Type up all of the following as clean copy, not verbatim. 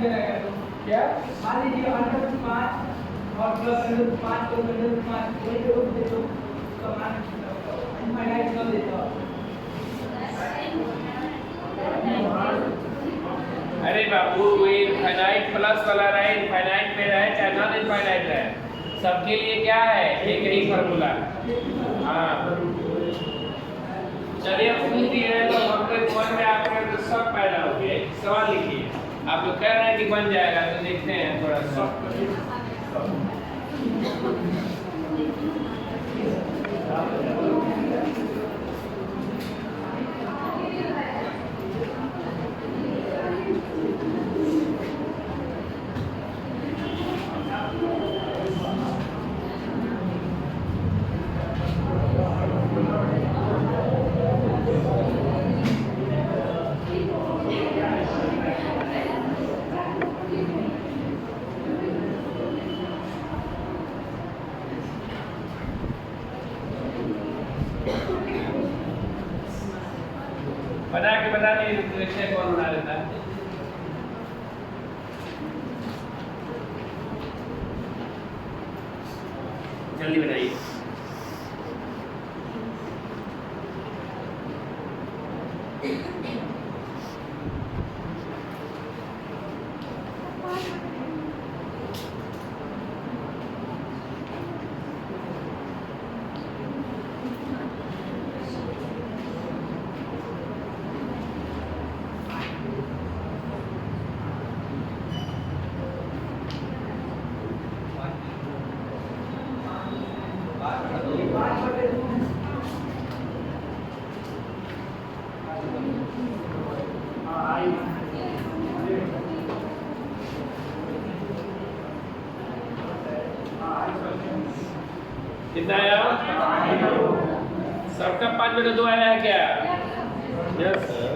क्या मान लीजिए अंडर 5 और प्लस अंडर 5 को अंडर 5 वही को दे दो तो मान इनफाइनाइट कर देता। अरे बाबू कोई इनफाइनाइट प्लस वाला रहे, इनफाइनाइट में रहे चाहे नॉन इनफाइनाइट रहे, सबके लिए क्या है एक ही फार्मूला। हाँ चलिए अब पूछ दिए हैं तो हमके मन में आपके तो शक पैदा हो गया। सवाल लिखिए, आप लोग कह रहे हैं कि बन जाएगा तो देखते हैं थोड़ा शक। बना के बता दिए देखते कौन बना लेता है। जल्दी बताइए। कितना आया? सबका 5 में 2 आया है क्या? Yes sir.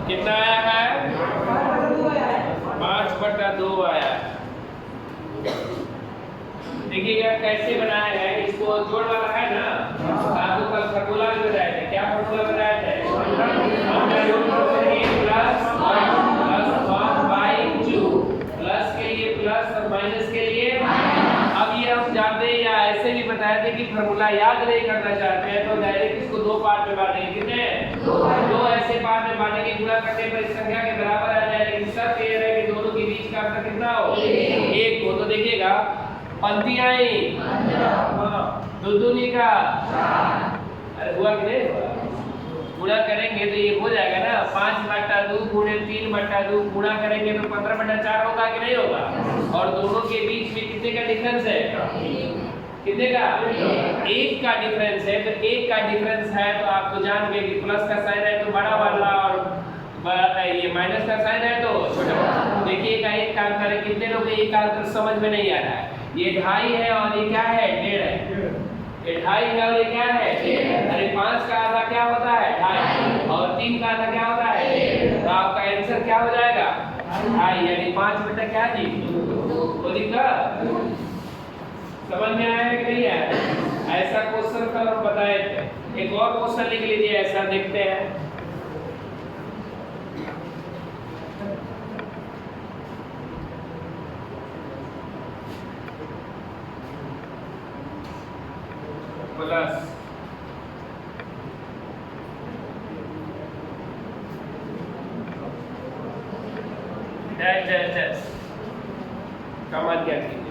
कितना आया है? 5/2 आया है। देखिएगा कैसे बनाया है, इसको जोड़ वाला है ना, आपको कल फॉर्मूला भी बताया था। क्या फॉर्मूला बताया था? प्लस के लिए प्लस और माइनस के लिए। अब ये हम जानते हैं या ऐसे भी बताया था कि फॉर्मूला याद नहीं करना चाहते हैं तो डायरेक्ट इसको 2 पार्ट में बांटेंगे। कितने? 2 ऐसे पार्ट में बांटेंगे, गुणा करने पर इस संख्या के बराबर आ जाएगा। लेकिन शर्त ये है कि दोनों के बीच का अंतर कितना हो? 1 हो। तो देखिएगा पंक्तियां आई 15, दो दूनी का 4। अरे हुआ कि नहीं हुआ? गुणा करेंगे तो ये हो जाएगा ना 5/2 गुणे 3/2 गुणा करेंगे तो 15/4 होगा कि नहीं होगा? और दोनों के बीच में कितने का डिफरेंस है? कितने का? 1 का डिफरेंस है। तो 1 का डिफरेंस है तो आप तो जान गए कि प्लस का साइन है तो बड़ा वाला और ये माइनस का साइन है तो छोटा वाला। देखिएगा एक काम करें, कितने लोग एक का अंतर समझ में नहीं आ रहा है। ये 2.5 है और ये क्या है? 1.5 है। ये 2.5 है और ये क्या है? 1.5। अरे 5 का आधा क्या होता है? 2.5। और 3 का आधा क्या होता है? 1.5। तो आपका आंसर क्या हो जाएगा? 2.5 यानी 5 बटा क्या जी? 2 दिक्कत समझ में आया कि नहीं आया? ऐसा क्वेश्चन कल हम बताए थे। एक और क्वेश्चन लिख लीजिए ऐसा, देखते हैं। प्लस डैश डैश डैश का मान क्या कीजिए?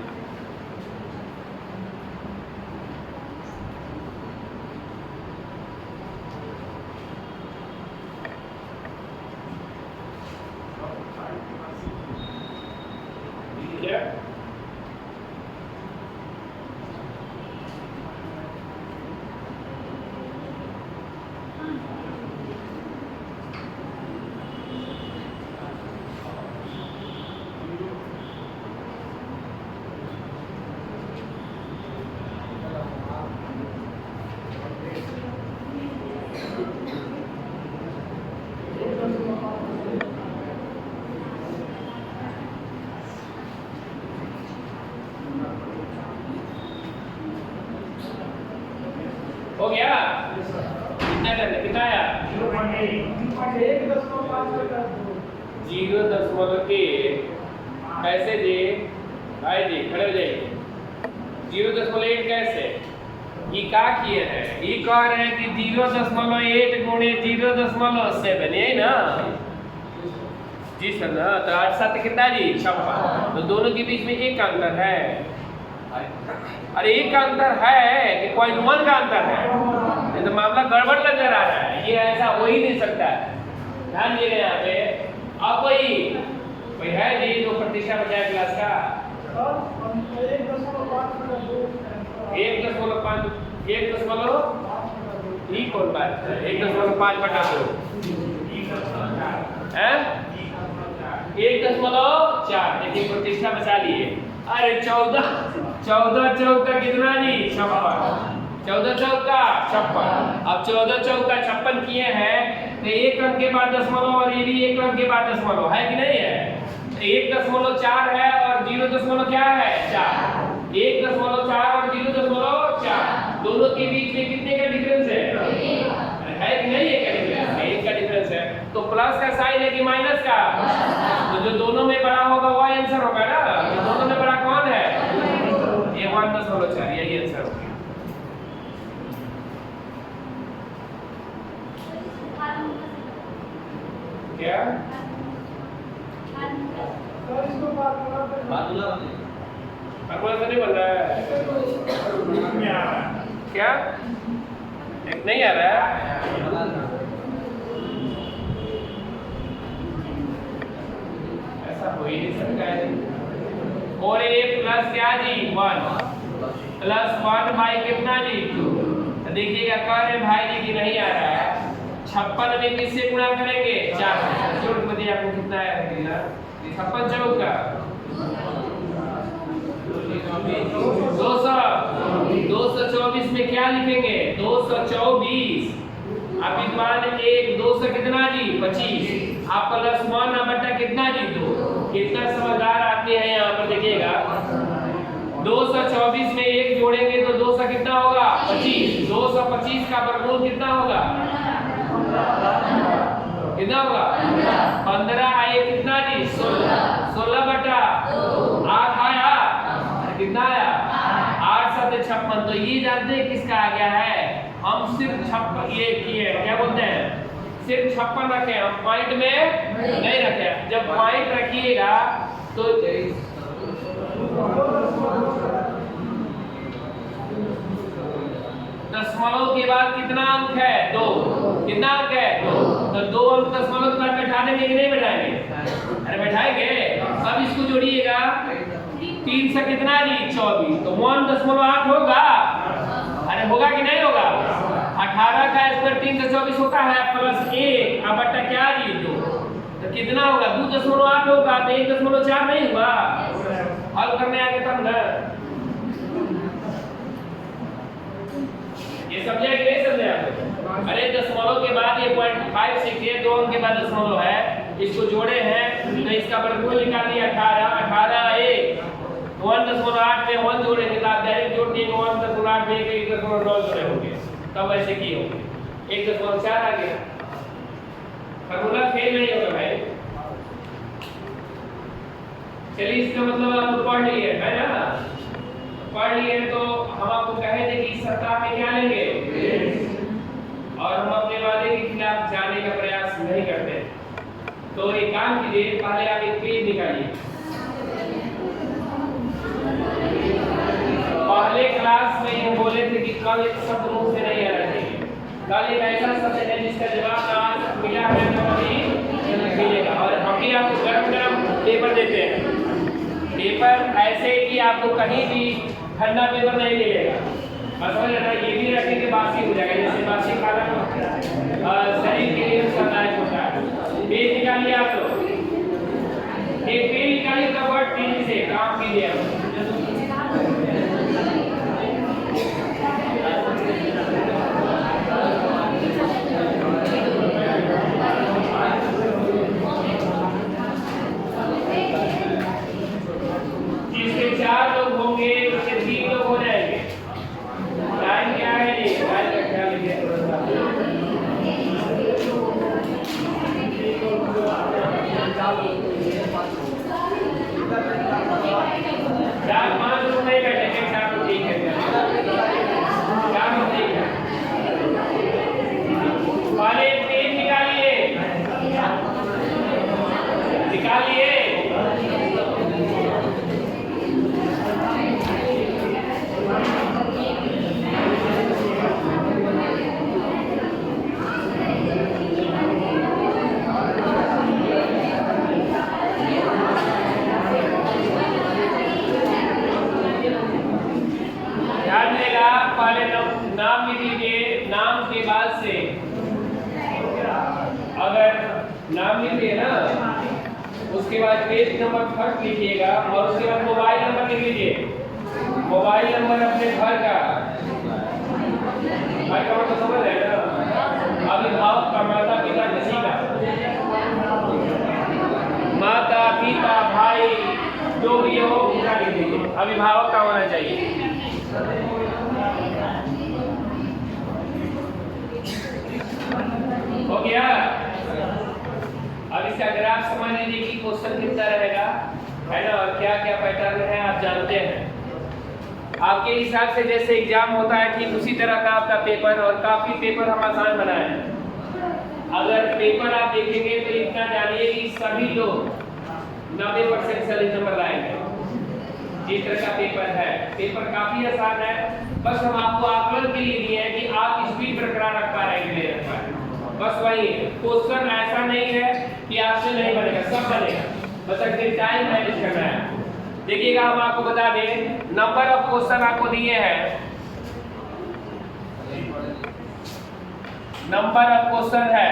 क्या? 0.1 कैसे जी भाई जी खड़े हो जाइए 0.8 कैसे ये क्या किए हैं ये कह रहे हैं कि 0.8 गुणे 0.7 यही ना जी सर ना तो 8 7 कितना जी 56 तो दोनों के बीच में एक अंतर है अरे एक का अंतर है कि 0.1 का अंतर है ये तो मामला गड़बड़ नजर आ रहा है ये ऐसा हो ही नहीं सकता ध्यान दीजिए यहाँ पे अब कोई है जी जो प्रतिशत बचाए क्लास का 1.5 ये कौन बात है 1.5 बटा 2 हैं 1.4 देखिए प्रतिष्ठा बचा लिए अरे 14 चौका कितना जी 56 14 चौका 56 अब 14 चौका 56 किए हैं तो एक अंक के बाद दशमलव और ये भी एक अंक के बाद दशमलव है कि नहीं है 1.4 है और 0. क्या है 4 1.4 और 0.4 दोनों के बीच में कितने का डिफरेंस है कि नहीं है का डिफरेंस एक का डिफरेंस है तो प्लस का साइन है कि माइनस का तो जो दोनों में बड़ा होगा वो आंसर होगा ना तो दोनों में बड़ा कौन है ये 1.4 यही आंसर होगा क्या फार्मूला से नहीं बन रहा है क्या नहीं आ रहा है ऐसा हो ही नहीं सकता है और ये प्लस क्या जी 1 प्लस 1 बाई कितना जी 2 तो देखिएगा कह रहे भाई जी की नहीं आ रहा है 56 में किससे गुणा करेंगे 4 जोड़ के बताइए आपको कितना आया 56 चौका 224 में क्या लिखेंगे 224 अब विद्वान 1 200 कितना जी 25 आप प्लस 1 बटा कितना जी 2 कितना समझदार आदमी है यहाँ पर देखिएगा 224 में 1 जोड़ेंगे तो 200 कितना होगा 25 225 का वर्गमूल कितना होगा कितना होगा 15 आए कितना जी 16 बटा 8 आया कितना आया 8 7 56 तो ये जानते हैं किसका आ गया है हम सिर्फ 56 ये किए क्या बोलते हैं सिर्फ 56 रखे हम पॉइंट में नहीं रखे जब पॉइंट रखिएगा तो दशमलव के बाद कितना अंक है 2 कितना अंक है 2 तो 2 अंक दशमलव के बाद बैठा देंगे कि नहीं बैठाएंगे अरे बैठाएंगे अब इसको जोड़िएगा 3 से कितना जी 24 तो 1.8 होगा अरे होगा कि नहीं होगा 18 का स्क्वायर 3 से 24 होता है प्लस 1 अब बटा क्या जी 2 तो कितना होगा 2.8 होगा तो 1.4 नहीं होगा हल करने आगे तब ना ये समझे कि नहीं समझे आप अरे दशमलव के बाद ये 0.5 सीखिए 2 अंक के बाद दशमलव है इसको जोड़े हैं तो इसका वर्गमूल निकाल दिया 18 1 1.8 में 1 जोड़ेंगे तो आप डायरेक्ट जोड़ दिएंगे 1.8 में 1.9 जोड़े होंगे तब ऐसे किए होंगे 1.4 आ गया फार्मूला फेल नहीं होगा भाई चलिए इसका मतलब आप पढ़ लिए है ना पढ़ लिए तो हम आपको कहे थे कि इस सप्ताह में क्या लेंगे और हम अपने वादे के खिलाफ जाने का प्रयास नहीं करते तो एक काम कीजिए पहले आप एक पेज निकालिए पहले क्लास में ये बोले थे कि कल एक शब्द मुंह से नहीं आना चाहिए कल एक ऐसा शब्द है जिसका जवाब आज मिला है तो अभी मिलेगा और हम भी आपको गरम गरम पेपर देते हैं पेपर ऐसे कि आपको कहीं भी ठंडा पेपर नहीं मिलेगा बस हो जाता ये भी रखें कि बासी हो जाएगा जैसे बासी खाना शरीर के लिए नुकसानदायक होता है पेज निकालिए आप लोग एक पेज निकालिए तो वर्ड तेजी से काम कीजिए जिसके 4 लोग होंगे उसके 3 लोग हो जाएंगे टाइम क्या है जी टाइम का ख्याल रखिए थोड़ा सा निकालिए। ध्यान देगा, पहले नाम लिख लीजिए, नाम के बाद से अगर नाम लिखिए ना, उसके बाद पेज नंबर फर्स्ट लिखिएगा और उसके बाद मोबाइल नंबर लिख लीजिए। मोबाइल नंबर अपने घर का मतलब समझ रहे हैं ना। अभिभावक का, माता पिता किसी का, माता पिता भाई जो भी हो उनका लिख लीजिए, अभिभावक का होना चाहिए। हो गया। अब इसका ग्राफ समझ लीजिए कि क्वेश्चन कितना रहेगा, है ना, और क्या क्या पैटर्न है आप जानते हैं। आपके हिसाब से जैसे एग्जाम होता है ठीक उसी तरह का आपका पेपर, और काफी पेपर हम आसान बनाए हैं। अगर पेपर आप देखेंगे तो इतना जानिए कि सभी लोग 90% सही नंबर लाएंगे। जिस तरह का पेपर है, पेपर काफी आसान है। बस हम आपको आकलन के लिए दिए हैं कि आप स्पीड बरकरार रख पा रहे हैं कि नहीं रख पा रहे। बस वही क्वेश्चन ऐसा नहीं है कि आपसे नहीं बनेगा, सब बनेगा, बस अगर टाइम मैनेज करना है। देखिएगा, हम आपको बता दें, नंबर ऑफ क्वेश्चन आपको दिए हैं। नंबर ऑफ क्वेश्चन है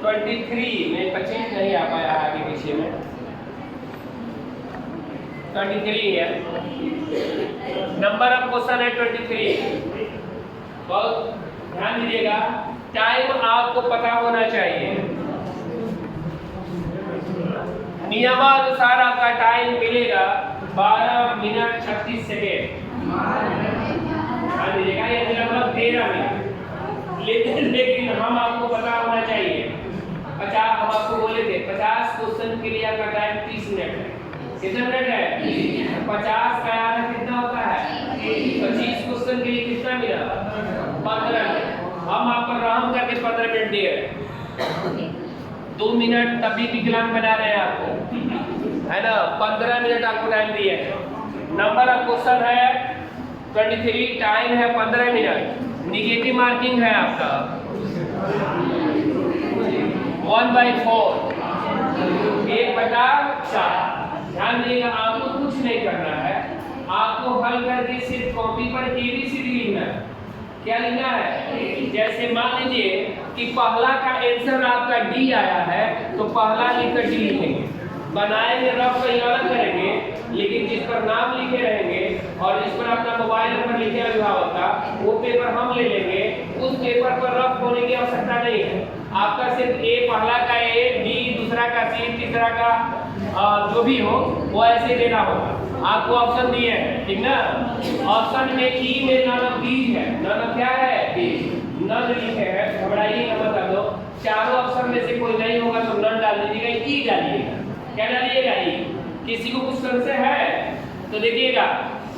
23 में 25 नहीं आ पाया आगे पीछे में 23 है। नंबर ऑफ क्वेश्चन है 23। बहुत ध्यान दीजिएगा, टाइम आपको पता होना चाहिए। नियमानुसार आपका टाइम मिलेगा 12 मिनट 36 सेकेंड। ध्यान दीजिएगा, ये मतलब 13 मिनट। लेकिन हम आपको पता होना चाहिए 50, हम आपको बोले थे 50 क्वेश्चन के लिए आपका टाइम 30 मिनट है। कितना मिनट है? 50 का आधा कितना होता है? 25 क्वेश्चन के लिए कितना मिला? 15 मिनट। हम आप पर रहम करके 15 मिनट दिए, 2 मिनट तभी विकलांग बना रहे हैं आपको, है ना। 15 मिनट आपको टाइम दिए। नंबर ऑफ क्वेश्चन है 23, टाइम है 15 मिनट। निगेटिव मार्किंग है आपका 1/4, 1/4। ध्यान दीजिएगा, आपको कुछ नहीं करना है, आपको हल करके सिर्फ कॉपी पर ABCD लिखना है। क्या लिखना है? जैसे मान लीजिए कि पहला का आंसर आपका D आया है, तो पहला लिखकर D लिखेंगे, बनाएंगे, रफ कहीं अलग करेंगे, लेकिन जिस पर नाम लिखे रहेंगे और जिस पर अपना मोबाइल नंबर लिखे अभिभावक का, वो पेपर हम ले लेंगे। उस पेपर पर रफ होने की आवश्यकता नहीं है। आपका सिर्फ A, पहला का A, B, दूसरा का C, तीसरा का जो भी हो वो ऐसे देना होगा। आपको ऑप्शन दिए हैं, ठीक ना। ऑप्शन में E में नन ऑफ दीज है। नन ऑफ क्या है? दीज। नन लिखे हैं, घबराइएगा मत। दो चारों ऑप्शन में से कोई नहीं होगा तो नन डाल दीजिएगा, E डालिएगा। क्या डालिएगा? E। किसी को कुछ संशय है तो देखिएगा,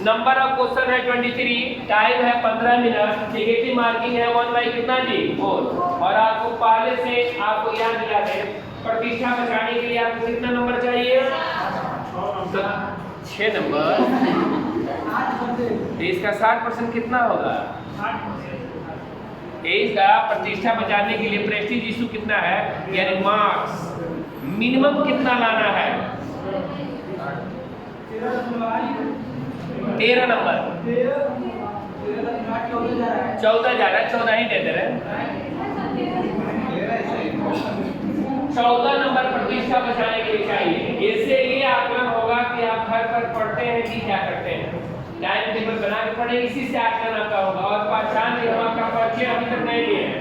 नंबर ऑफ क्वेश्चन है 23, टाइम है 15 मिनट, नेगेटिव मार्किंग है 1 कितना जी? 4। और आपको पहले से आपको याद दिला दें, प्रतिष्ठा बचाने के लिए आपको कितना नंबर चाहिए? 6 नंबर। तो इसका 60% कितना होगा? इसका प्रतिष्ठा बचाने के लिए प्रेस्टीज इशू कितना है, यानी मार्क्स मिनिमम कितना लाना है? 13 नंबर। 14 जा रहा है, 14 ही दे दे रहे। 14 नंबर प्रतिष्ठा बचाने के लिए चाहिए। इससे ये आकलन होगा कि आप घर पर पढ़ते हैं कि क्या करते हैं। टाइम टेबल बना के पढ़े, इसी से आकलन आपका होगा। और पहचान के हम आपका परिचय अभी तक नहीं लिए हैं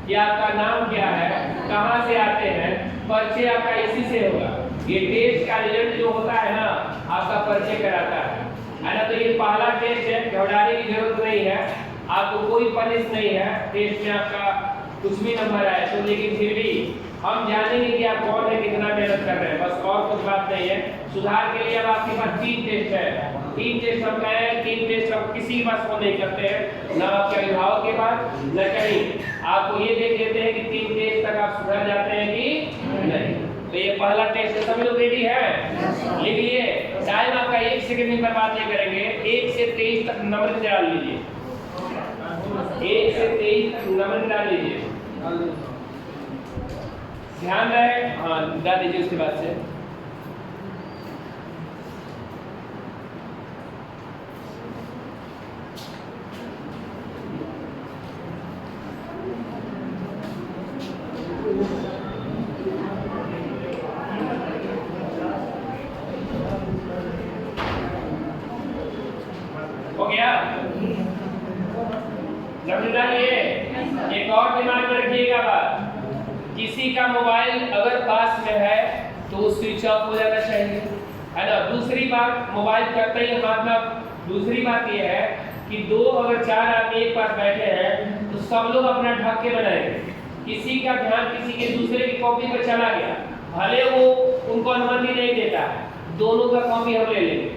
कि आपका नाम क्या है, कहाँ से आते हैं, परिचय आपका इसी से होगा। ये टेस्ट का रिजल्ट जो होता है ना, आपका परिचय कराता है ना। तो ये पहला टेस्ट है, घबराने की जरूरत नहीं है, आपको कोई पनिश नहीं है। टेस्ट में आपका कुछ भी नंबर आए तो, लेकिन फिर भी हम जानेंगे कि आप कौन है, कितना मेहनत कर रहे हैं, बस और कुछ बात नहीं है। सुधार के लिए अब आपके पास 3 टेस्ट है। तीन टेस्ट हम कहे हैं, तीन टेस्ट हम किसी के पास फोन नहीं करते हैं, ना आपके अभिभावक के पास न कहीं। आपको ये देख लेते हैं कि तीन टेस्ट तक आप सुधर जाते हैं कि नहीं। तो ये पहला टेस्ट है, सभी लोग रेडी हैं? लिख लिए। टाइम आपका 1 सेकंड भी बर्बाद नहीं करेंगे। 1 से 23 तक नंबर डाल लीजिए। 1 से 23 तक नंबर डाल लीजिए। ध्यान रहे, हाँ डाल दीजिए उसके बाद से। हो गया? नंबर डालिए। एक और दिमाग में रखिएगा बात, किसी का मोबाइल अगर पास में है तो स्विच ऑफ हो जाना चाहिए, है ना। दूसरी बात, मोबाइल करते ही हाथ में, दूसरी बात ये है कि दो अगर चार आदमी एक पास बैठे हैं तो सब लोग अपना ढक के बनाएंगे। किसी का ध्यान किसी के दूसरे की कॉपी पर चला गया, भले वो उनको अनुमति नहीं देता, दोनों का कॉपी हम ले लेंगे,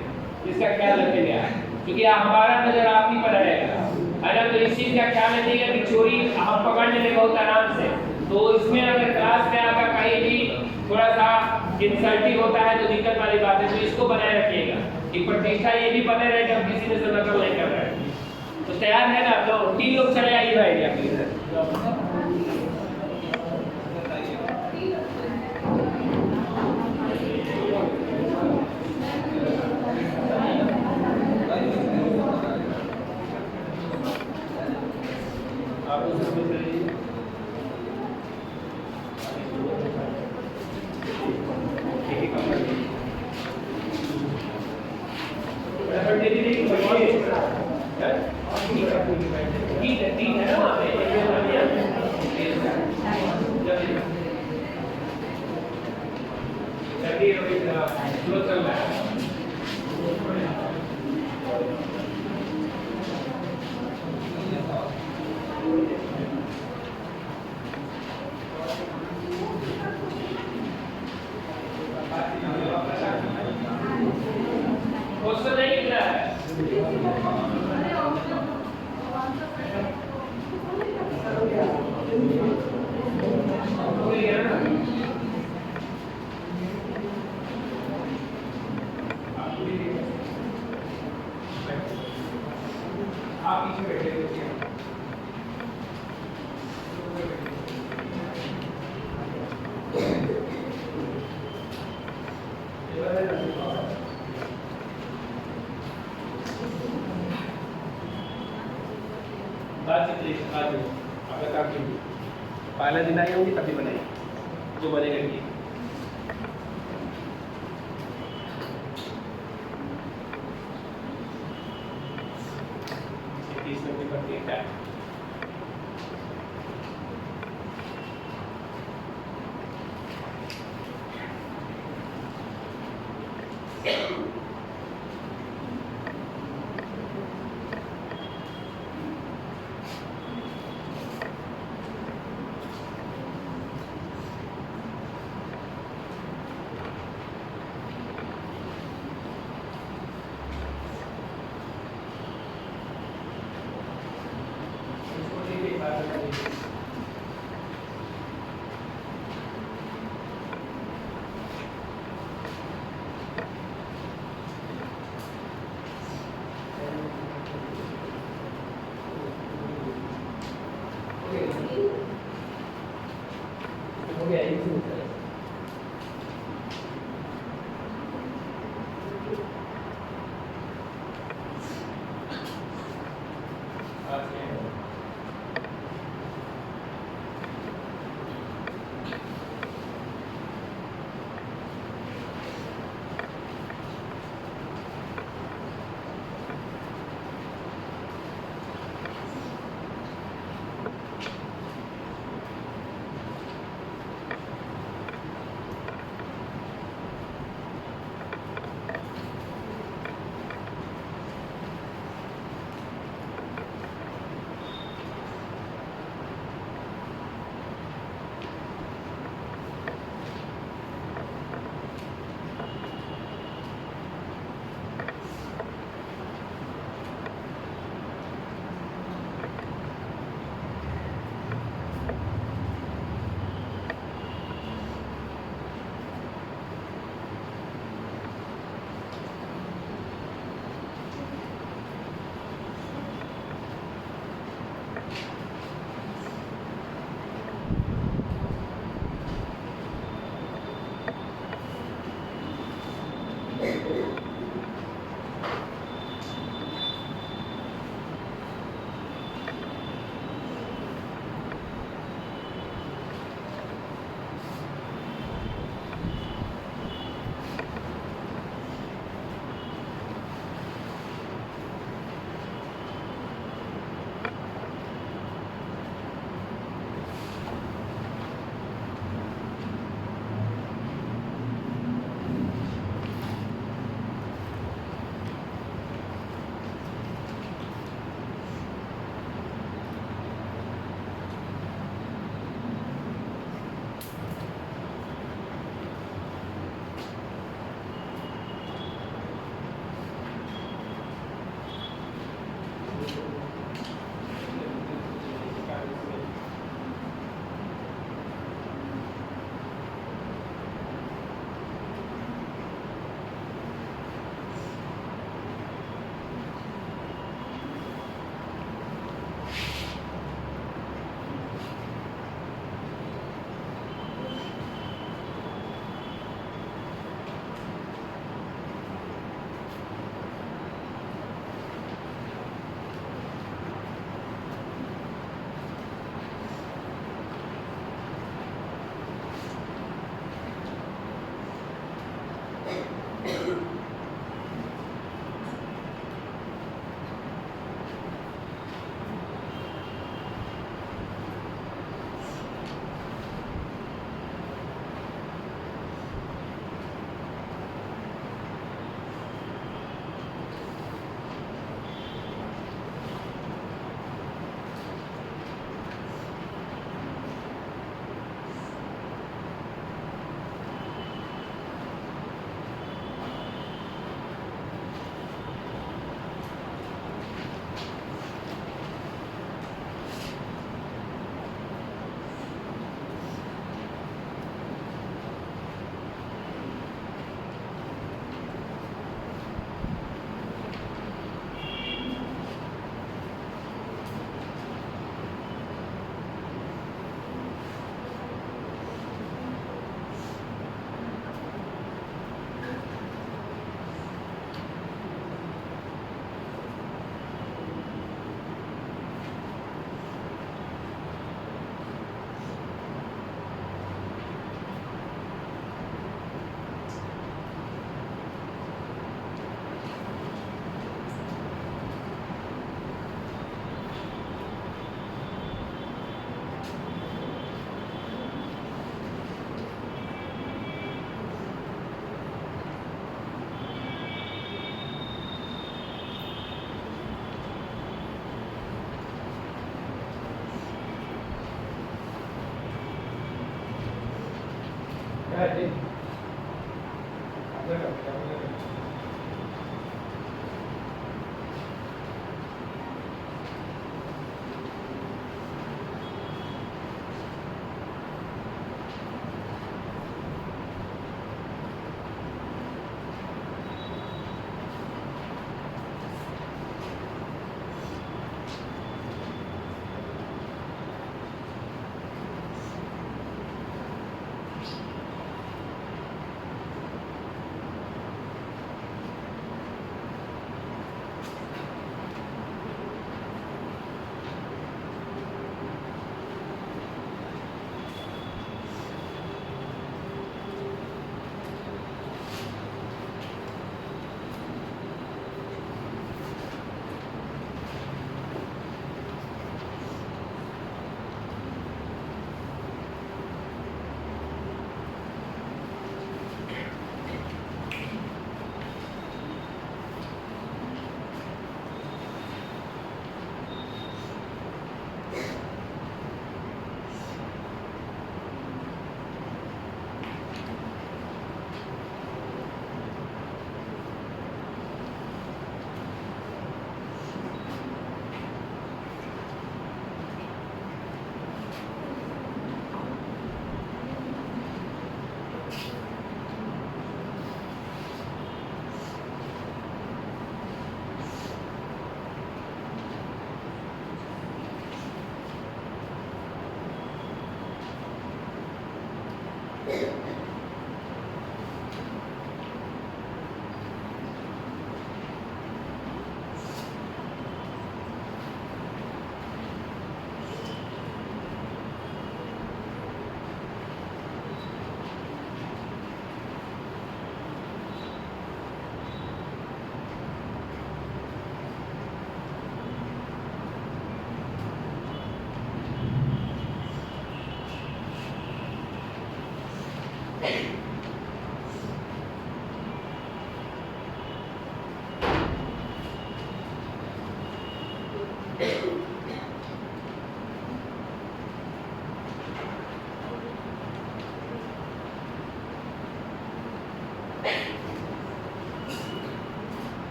इसका ख्याल रखेंगे क्योंकि हमारा नजर आप ही पर रहेगा, है ना। तो इस चीज का ख्याल रखिएगा कि चोरी हम पकड़ लेंगे बहुत आराम से। तो इसमें अगर क्लास में आपका कहीं भी थोड़ा सा इंसल्टिंग होता है तो दिक्कत वाली बात है, तो इसको बनाए रखिएगा कि प्रतिष्ठा ये भी बने रहे कि हम किसी ने से नकल नहीं कर रहे हैं। तो तैयार है ना? तो 3 लोग चले आइए भाई आप। पहला दिन आई होंगी तभी बनाई जो बनेगा ठीक।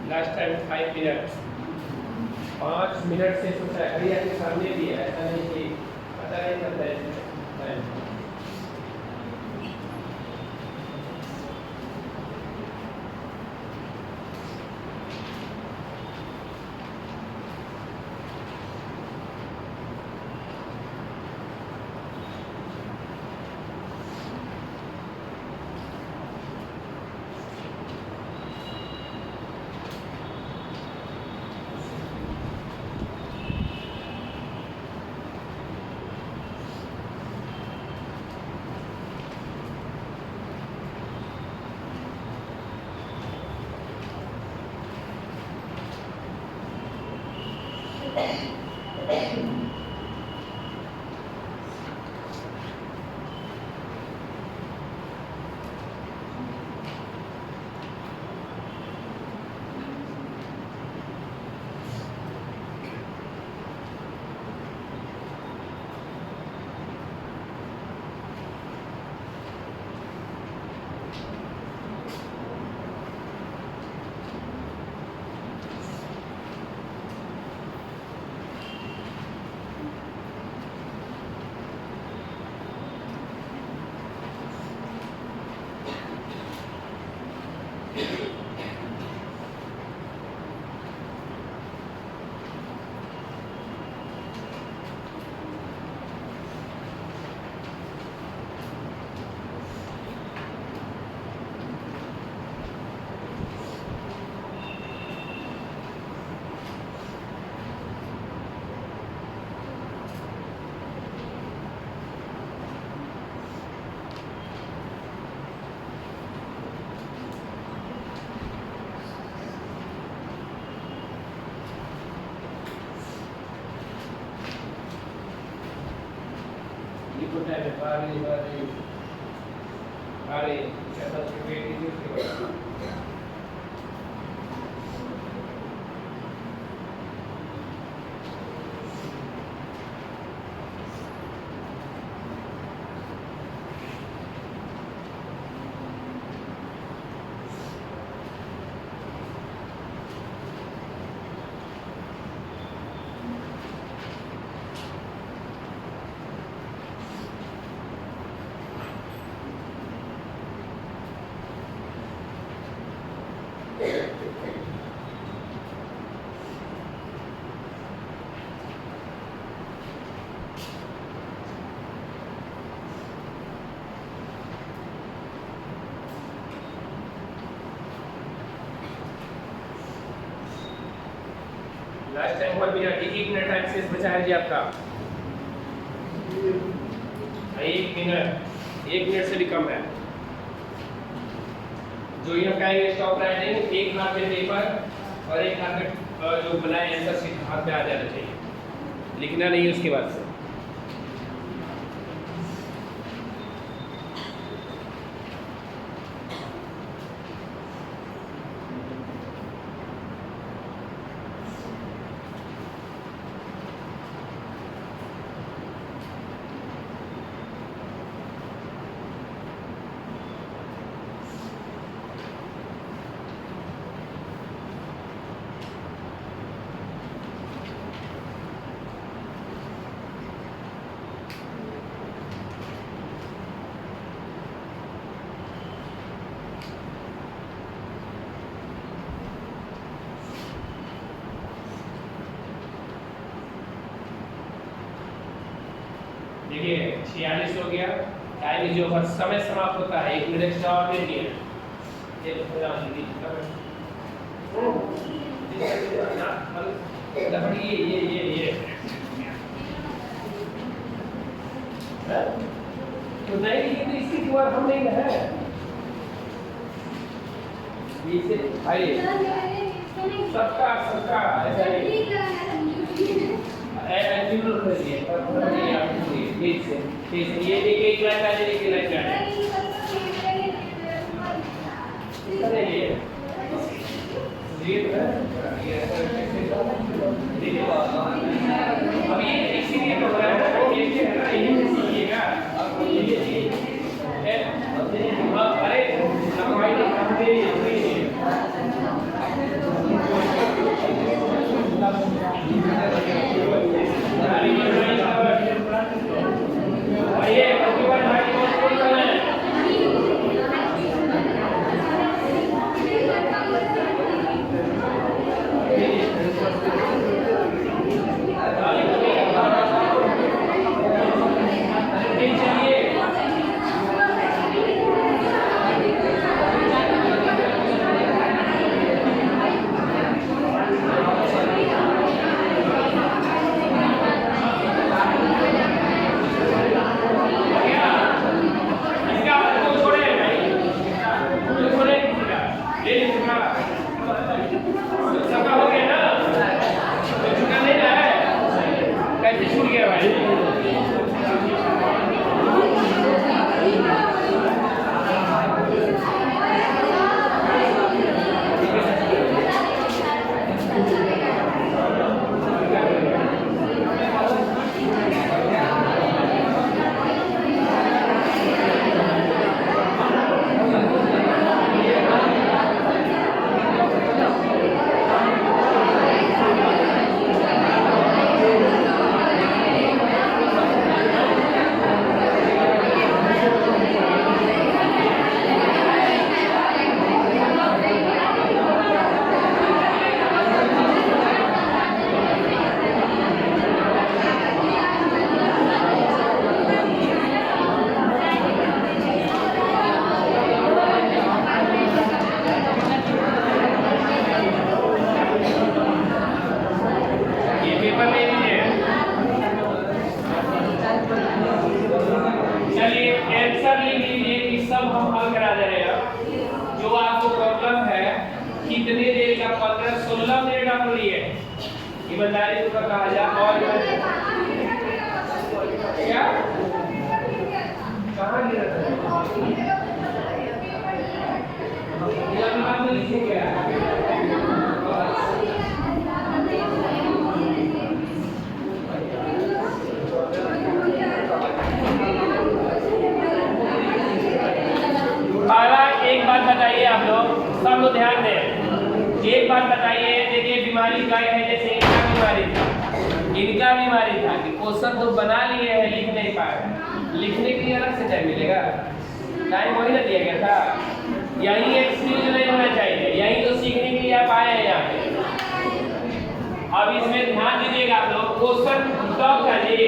लास्ट टाइम 5 मिनट 5 मिनट से कुछ हरिया के सामने भी है, ऐसा नहीं कि पता नहीं चलता है। अरे कैसा वेट कीजिए उसके बाद। लास्ट टाइम हुआ भैया 1 मिनट टाइम शेष बचा है जी आपका। 1 मिनट से भी कम है। जो ये कहेंगे स्टॉप राइटिंग, एक हाथ में पेपर और एक हाथ में जो बनाए आंसर शीट हाथ में आ जाना चाहिए, लिखना नहीं है उसके बाद से। देखिए 46 हो गया। टाइम इज ओवर, समय समाप्त होता है। 1 मिनट एक्स्ट्रा और दे दिए। ये तो नहीं, ये तो इसकी दीवार हम नहीं है। इसे भाई सबका ऐसा नहीं एक्टिव कर दिए पर ये आपको ये एक लाइन आ जाएगी, एक लाइन आ जाएगी। अरे ये अब ये इसीलिए तो है ये है ना, यही सीखिएगा अरे दवाई तो खाते कितनी देर का 15-16 मिनट आप लिए ईमानदारी से कहा जा। और क्या कहाँ गिरा था? ये अभी बाद में लिखे क्या? एक बात बताइए आप लोग, सब लोग ध्यान दें। एक बात बताइए, देखिए बीमारी का है, जैसे इनका बीमारी था, इनका बीमारी था कि क्वेश्चन तो बना लिए हैं, लिख नहीं पाए। लिखने के लिए अलग से टाइम मिलेगा? टाइम वही ना दिया गया था। यही एक्सक्यूज नहीं होना चाहिए, यही तो सीखने के लिए आप आए हैं यहाँ पे। अब इसमें ध्यान दीजिएगा आप लोग, क्वेश्चन टफ है जी।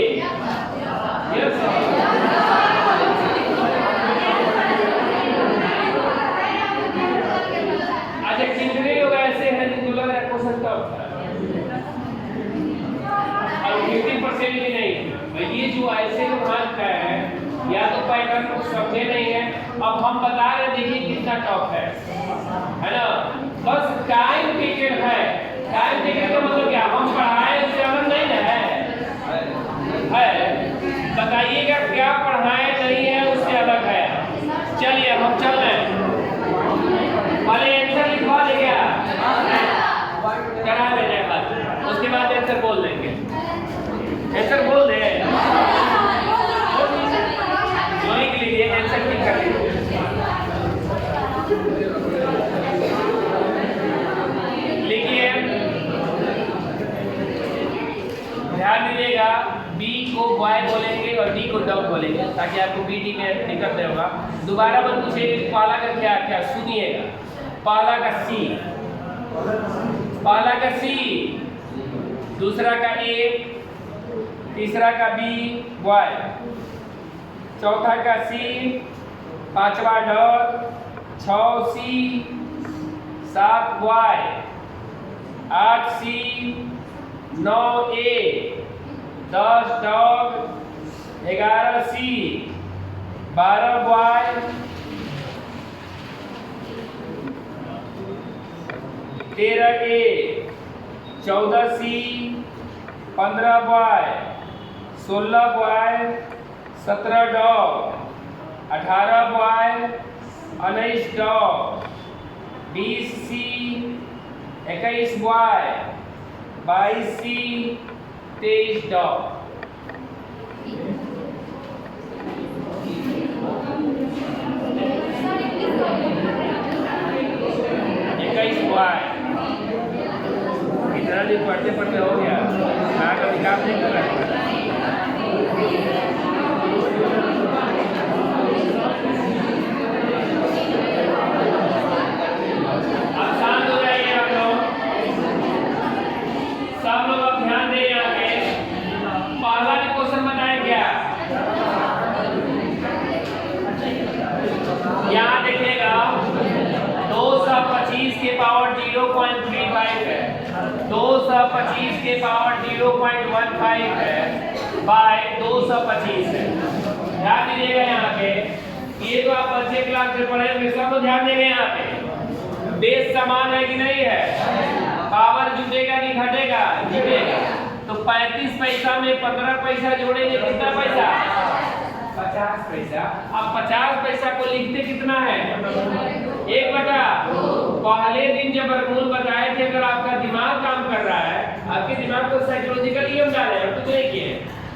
अच्छा कितने लोग ऐसे हैं जिनको लग रहा है क्वेश्चन टफ है? और 50% भी नहीं। ये जो ऐसे लोग हाथ का है, या तो पैटर्न को समझे नहीं है। अब हम बता रहे, देखिए कितना टफ है ना? बस टाइम टेकन है। टाइम टेकन का मतलब क्या? हम पढ़ाए उससे अलग नहीं ना है। बताइएगा क्या पढ़ाए नहीं है उससे अलग है। चलिए हम चल रहे हैं, पहले आंसर लिखवा दे क्या करा देने बाद, उसके बाद आंसर बोल देंगे। आंसर बोल दे, लिख लीजिए, आंसर लिख कर लीजिए। लिखिए, ध्यान दीजिएगा, बी को बॉय बोलेंगे और डी को डॉग बोलेंगे, ताकि आपको बीडी में दिक्कत नहीं होगा। दोबारा मत पूछिए पाला का क्या क्या, सुनिएगा। पाला का सी, पाला का सी, दूसरा का ए, तीसरा का बी बॉय, चौथा का सी, पांचवा डॉग, 6 सी, 7 बॉय, 8 सी, 9 ए, 10 डॉग, 11 सी, 12 बॉय, 13 ए, 14 सी, 15 boy, 16 boy, 17 dog, 18 boy, 19 dog, 20 सी, 21 बॉय, 22 सी, 23 डॉग। इतना भी पढ़ते पढ़ते हो गया, कभी काम नहीं कर रहा है। अब शांत हो जाइए आप लोग, सब लोग अब ध्यान दें। यहाँ पे पहला भी क्वेश्चन बताया क्या? यहाँ देखिएगा 225 के पावर 0.35 है, 225 के पावर 0.15 है, बाय 225 है। ध्यान दीजिएगा यहाँ पे, ये तो आप बच्चे क्लास में पढ़े होंगे, सब तो ध्यान देंगे। यहाँ पे बेस समान है कि नहीं है? पावर जुटेगा कि घटेगा? जुटेगा। तो 35 पैसा में 15 पैसा जोड़ेंगे, कितना पैसा? 50 पैसा। अब 50 पैसा को लिखते कितना है? 1/2। पहले दिन जब वर्गमूल बताए थे, अगर आपका दिमाग काम कर रहा है, आपके दिमाग को साइकोलॉजिकली हम डाले हैं, कुछ नहीं किए,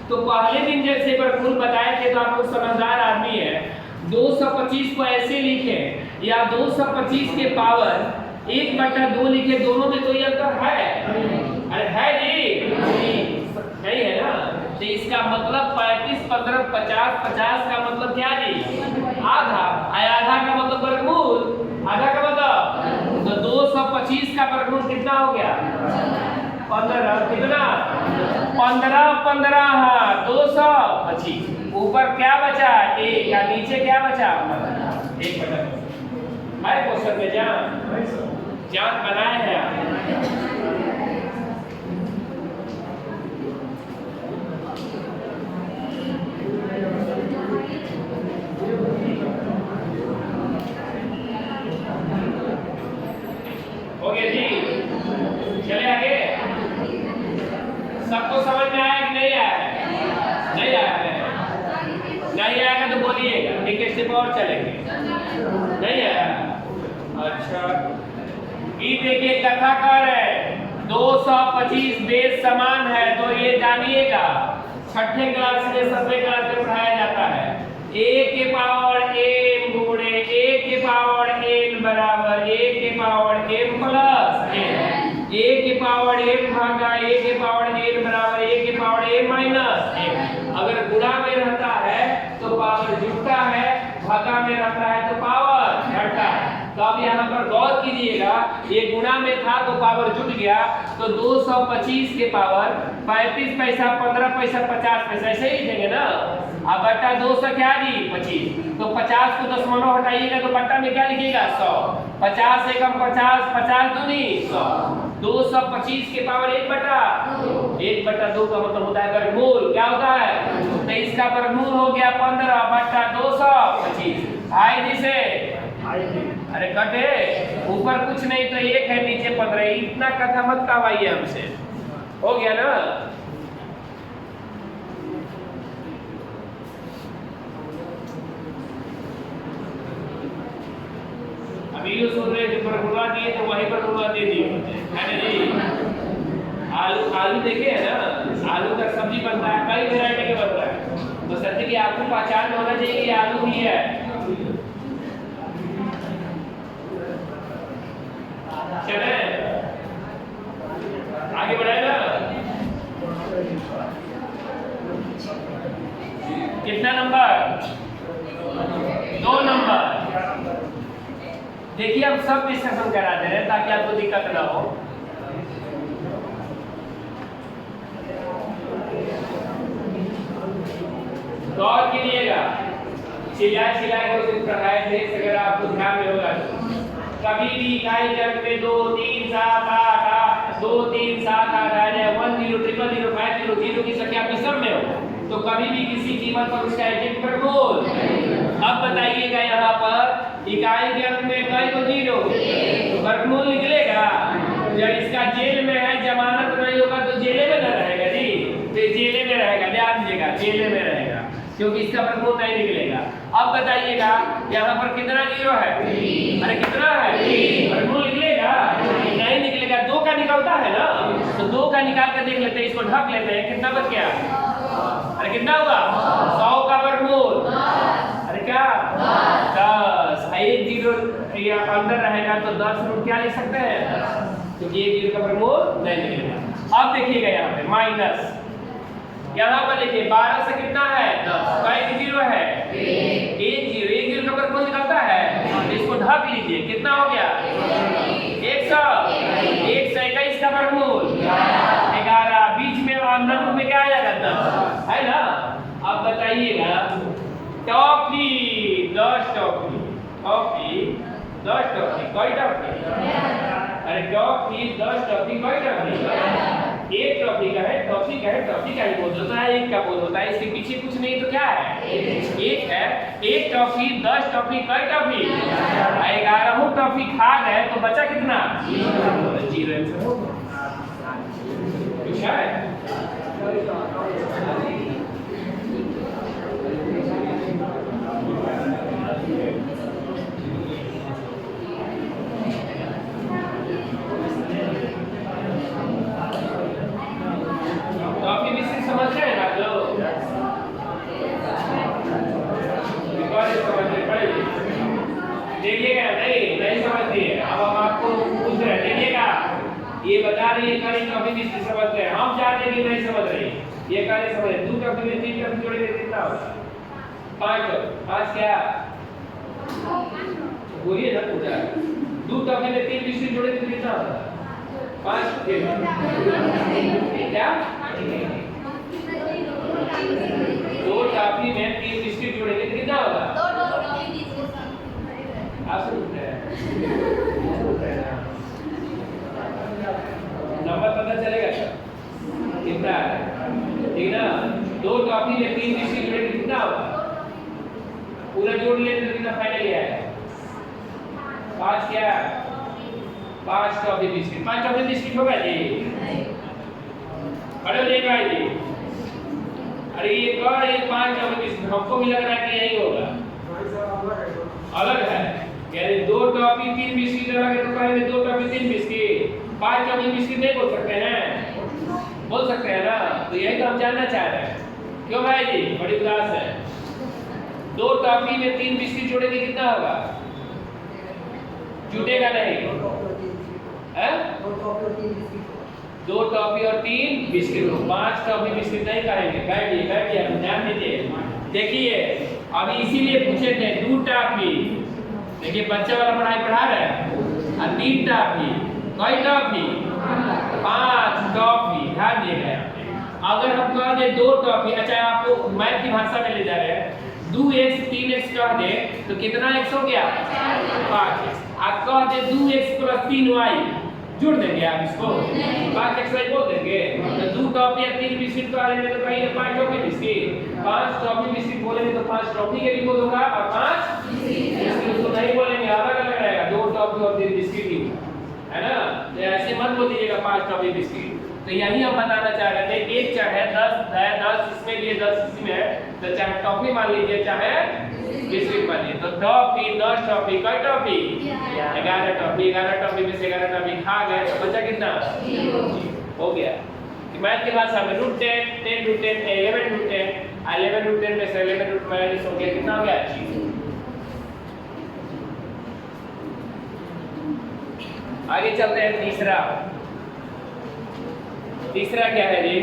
तो पहले दिन जैसे वर्गमूल बताए थे, तो आपको समझदार आदमी है, 225 को ऐसे लिखे या 225 के पावर 1/2 लिखे, दोनों में कोई अंतर है? अरे है जी, नहीं है ना? तो इसका मतलब 35, 15, 50, 50 का मतलब क्या जी? आधा। आधा का मतलब वर्गमूल, आधा का मतलब, तो 225 का वर्गमूल कितना हो गया? 15। कितना? 15 15, हाँ 225। ऊपर क्या बचा? 1, या नीचे क्या बचा? 1/2। हमारे क्वेश्चन में जान बनाए हैं आप। हो गया जी, चले आगे। सबको समझ में आया कि नहीं आया? नहीं आया है? नहीं आएगा तो बोलिएगा। कब चलेंगे? नहीं आया? अच्छा, ये देखिए कथाकार है 225 बेस समान है, तो ये जानिएगा छठे क्लास में 7वें क्लास में पढ़ाया जाता है। a के पावर m गुणे a के पावर n बराबर a के power m plus n, a के पावर m भागा a के पावर n बराबर a के पावर m माइनस n। अगर गुणा में रहता है तो पावर जुटता है, भागा में रहता है तो पावर घटता है। तो अब यहाँ पर गौर कीजिएगा, ये गुणा में था तो पावर जुट गया, तो 225 के पावर 35 पैसा 15 पैसा 50 पैसा ऐसे ही लिखेंगे ना। अब बट्टा 200 क्या जी 25, तो 50 को दशमलव हटाइएगा तो बट्टा में क्या लिखिएगा 100, 50 एकम 50, 50 दूनी 100, 225 के पावर 1/2 का मतलब होता है वर्गमूल। क्या होता है? तो इसका वर्गमूल हो गया 15/225। भाई जी से अरे कटे ऊपर कुछ नहीं तो 1 है, नीचे 15, इतना कथा मत कहवाइए हमसे। हो गया ना? अभी ये सुन रहे जो फॉर्मूला दिए तो वही फॉर्मूला दे दिए है ना जी। आलू देखे है ना, आलू का सब्जी बनता है, कई वैरायटी के बनता है, तो सत्य की आपको पहचान होना चाहिए कि आलू ही है। चले आगे बढ़ाए ना। कितना नंबर? 2 नंबर। देखिए हम सब डिस्कशन करा दे रहे हैं ताकि आपको दिक्कत ना हो। गौर कीजिएगा, चिल्ला के उसे पढ़ाए थे, अगर आपको ध्यान में होगा तो कभी भी इकाई जंग में 2 3 7 8 2 3 7 8 आ जाए 1 0 0 0 5 0 0 की संख्या विषम में हो तो कभी भी किसी कीमत पर उसका एजेंट वर्गमूल। अब बताइएगा यहाँ पर इकाई के अंक में कई को 0 वर्गमूल निकलेगा। जब इसका जेल में है, जमानत नहीं होगा तो जेले में न रहेगा जी, तो जेले में रहेगा, ध्यान दीजिएगा जेले में रहेगा क्योंकि इसका वर्गमूल नहीं निकलेगा। अब बताइएगा यहाँ पर कितना 0 है? अरे कितना है? वर्गमूल निकलेगा? नहीं निकलेगा। 2 का निकलता है ना, तो 2 का निकाल कर देख लेते हैं, इसको ढक लेते हैं। कितना बच गया? अरे कितना हुआ? 100 का वर्गमूल अरे क्या 10। 1 0 या अंदर रहेगा तो 10 रूट क्या लिख सकते हैं, क्योंकि 1 0 का वर्गमूल नहीं निकलेगा। अब देखिएगा यहाँ पे माइनस, यहाँ पर देखिए 12 से कितना है 10, कई 0 है 1 0 का वर्गमूल निकलता है, तो इसको ढक लीजिए। कितना हो गया 100 121 का वर्गमूल 11, बीच में अंदर रूप में क्या आ जाएगा 10 है ना। अब बताइएगा टॉफी 10 टॉफी कई टॉफी? अरे टॉफी 10 टॉफी कई टॉफी? एक टॉफी का है, टॉफी का ही बोल होता है, एक का बोल होता है, इसके पीछे कुछ नहीं तो क्या है एक है। एक टॉफी 10 टॉफी कई टॉफी? 11 टॉफी खा गए तो बचा कितना 0। कुछ है? देखिएगा नहीं समझती है। अब हम आपको पूछ रहे हैं, देखिएगा ये बता रही है कड़ी टॉपिक इससे समझते हैं, हम चाहते हैं कि नहीं समझ रही, ये कड़ी समझ। 2 टॉपिक में 3 टॉपिक जोड़ेंगे कितना होगा 5 क्या बोलिए ना पूछा। 2 टॉपिक में 3 डिस्ट्रिक्ट जोड़े तो कितना होगा 5 क्या 2 टॉपिक में 3 डिस्ट्रिक्ट जोड़ेंगे तो कितना होगा नंबर पता चलेगा कितना है, ठीक ना। 2 टॉपी में 3 डिस्ट्रिक्ट जोड़े तो कितना होगा, पूरा जोड़ लेते तो कितना फाइनल है 5 क्या 5 टॉपी डिस्ट्रिक्ट। 5 टॉपी डिस्ट्रिक्ट होगा जी, खड़े हो जाइए जी। अरे ये 5 टॉपी डिस्ट्रिक्ट हमको भी लग रहा है कि यही होगा। अलग है। यानी 2 टॉफी 3 बिस्किट अलग है तो कहेंगे 2 टॉफी 3 बिस्किट। 5 टॉफी बिस्किट नहीं बोल सकते हैं, बोल सकते हैं ना। तो यही तो हम जानना चाह रहे हैं। क्यों भाई जी बड़ी उदास है। 2 टॉफी में 3 बिस्किट जोड़ेंगे कितना होगा? जुटेगा नहीं है? 2 टॉफी और 3 बिस्किट, 5 टॉफी बिस्किट नहीं करेंगे। बैठिए ध्यान दीजिए। देखिए अभी इसीलिए पूछे थे 2 टॉफी। देखिए बच्चे वाला पढ़ाई पढ़ा रहे हैं। और 3 टॉफी, कई टॉफी? 5 टॉफी। ध्यान दिएगा। अगर हम कह दे 2 टॉफी, अच्छा आपको मैथ की भाषा में ले जा रहे हैं, 2x 3x कह दे तो कितना x हो गया? 5x। आप कह दे 2x + 3y, जोड़ देंगे आप इसको? 5xy बोल देंगे। तो 2 टॉफी या 3 बिस्किट कह रहे हैं तो कहिए 5 टॉफी बिस्किट। 5 टॉफी बिस्किट बोलेंगे तो 5 टॉफी के भी बोलूंगा और 5 बिस्किट तो नहीं बोलेंगे, अलग अलग रहेगा। 2 टॉफी और 3 बिस्किट ही, है ना। तो ऐसे मत बोल दीजिएगा 5 टॉफी बिस्किट। तो यही हम बताना चाह रहे थे। एक चाहे 10 है, 10 इसमें लिए 10 इसमें है, तो चाहे टॉफी मान लीजिए चाहे बिस्किट मान लीजिए। तो टॉफी 10 टॉफी, कई टॉफी? 11 टॉफी। 11 टॉफी में से 11 टॉफी खा गए तो बचा कितना? हो गया। मैथ के भाषा में √10, 10√10, 11√10, 11√10 में से 11√10 हो गया, कितना हो गया? आगे चलते हैं। तीसरा क्या है जी?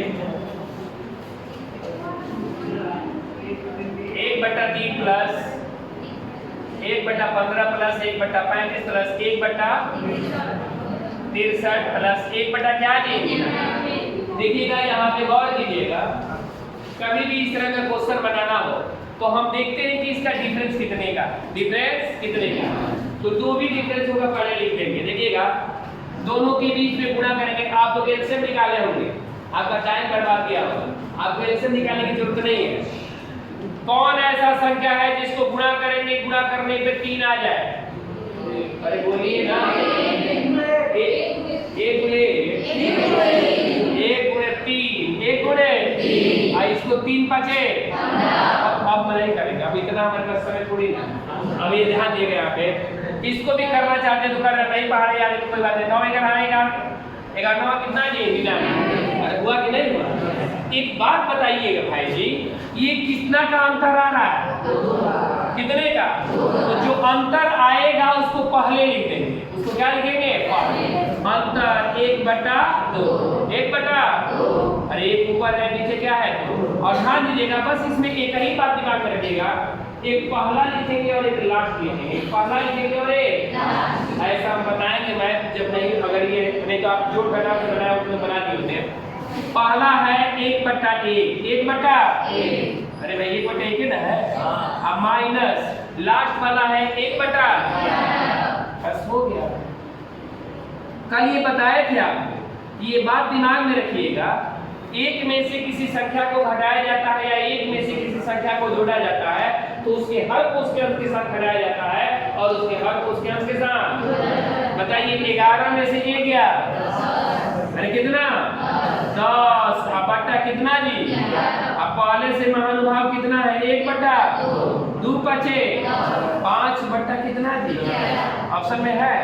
1/3 प्लस 1/15 प्लस 1/35 प्लस 1/63 प्लस 1/ क्या जी? देखिएगा यहाँ पे गौर कीजिएगा। कभी भी इस तरह का क्वेश्चन बनाना हो तो हम देखते हैं कि इसका डिफरेंस कितने का, तो जो भी डिफरेंस होगा पहले लिख देंगे। देखिएगा दोनों के बीच में गुणा करेंगे। आप लोग एलसीएम निकाले होंगे, आपका टाइम बर्बाद किया होगा, आपको एलसीएम निकालने की जरूरत नहीं है। कौन ऐसा संख्या है जिसको गुणा करेंगे, गुणा करने पे 3 आ जाए? अरे बोलिए ना। 1 गुणे 1 गुणे 3 और इसको 3 बचे। अब नहीं करेंगे, अब इतना हमारे पास समय थोड़ी ना। अब ये ध्यान दिएगा यहाँ पे। इसको भी करना चाहते तो करना, नहीं पहाड़े यार तो कोई बात नहीं। 9 11 9 कितना जी? 99। अरे हुआ कि नहीं हुआ? एक बात बताइएगा भाई जी, ये कितना का अंतर आ रहा है? कितने का? तो जो अंतर आएगा उसको पहले लिख देंगे। उसको क्या लिखेंगे? अंतर 1/2। 1/2। अरे एक ऊपर है, नीचे क्या है? और ध्यान दीजिएगा, बस इसमें एक ही बात दिमाग में रखिएगा, एक पहला लिखेंगे और एक लास्ट लिखेंगे। एक पहला लिखेंगे और एक ऐसा हम बताएंगे। मैथ जब नहीं, अगर ये नहीं तो आप जोड़ घटा से बनाया उसमें बना दिए होते। पहला है 1/1, 1/1। अरे भाई 1/1 ही ना है। अब माइनस लास्ट वाला है 1/, बस हो गया। कल ये बताए थे आप, ये बात दिमाग में रखिएगा। एक में से किसी संख्या को घटाया जाता है या एक में से किसी संख्या को जोड़ा जाता है तो उसके हर को उसके अंश के साथ घटाया जाता है और उसके हर को उसके अंश के साथ। बताइए 11 में से ये गया, अरे कितना? 10। अब बट्टा कितना जी? अब पहले से महानुभाव कितना है? 1/2 बचे। 5 कितना जी? ऑप्शन में है।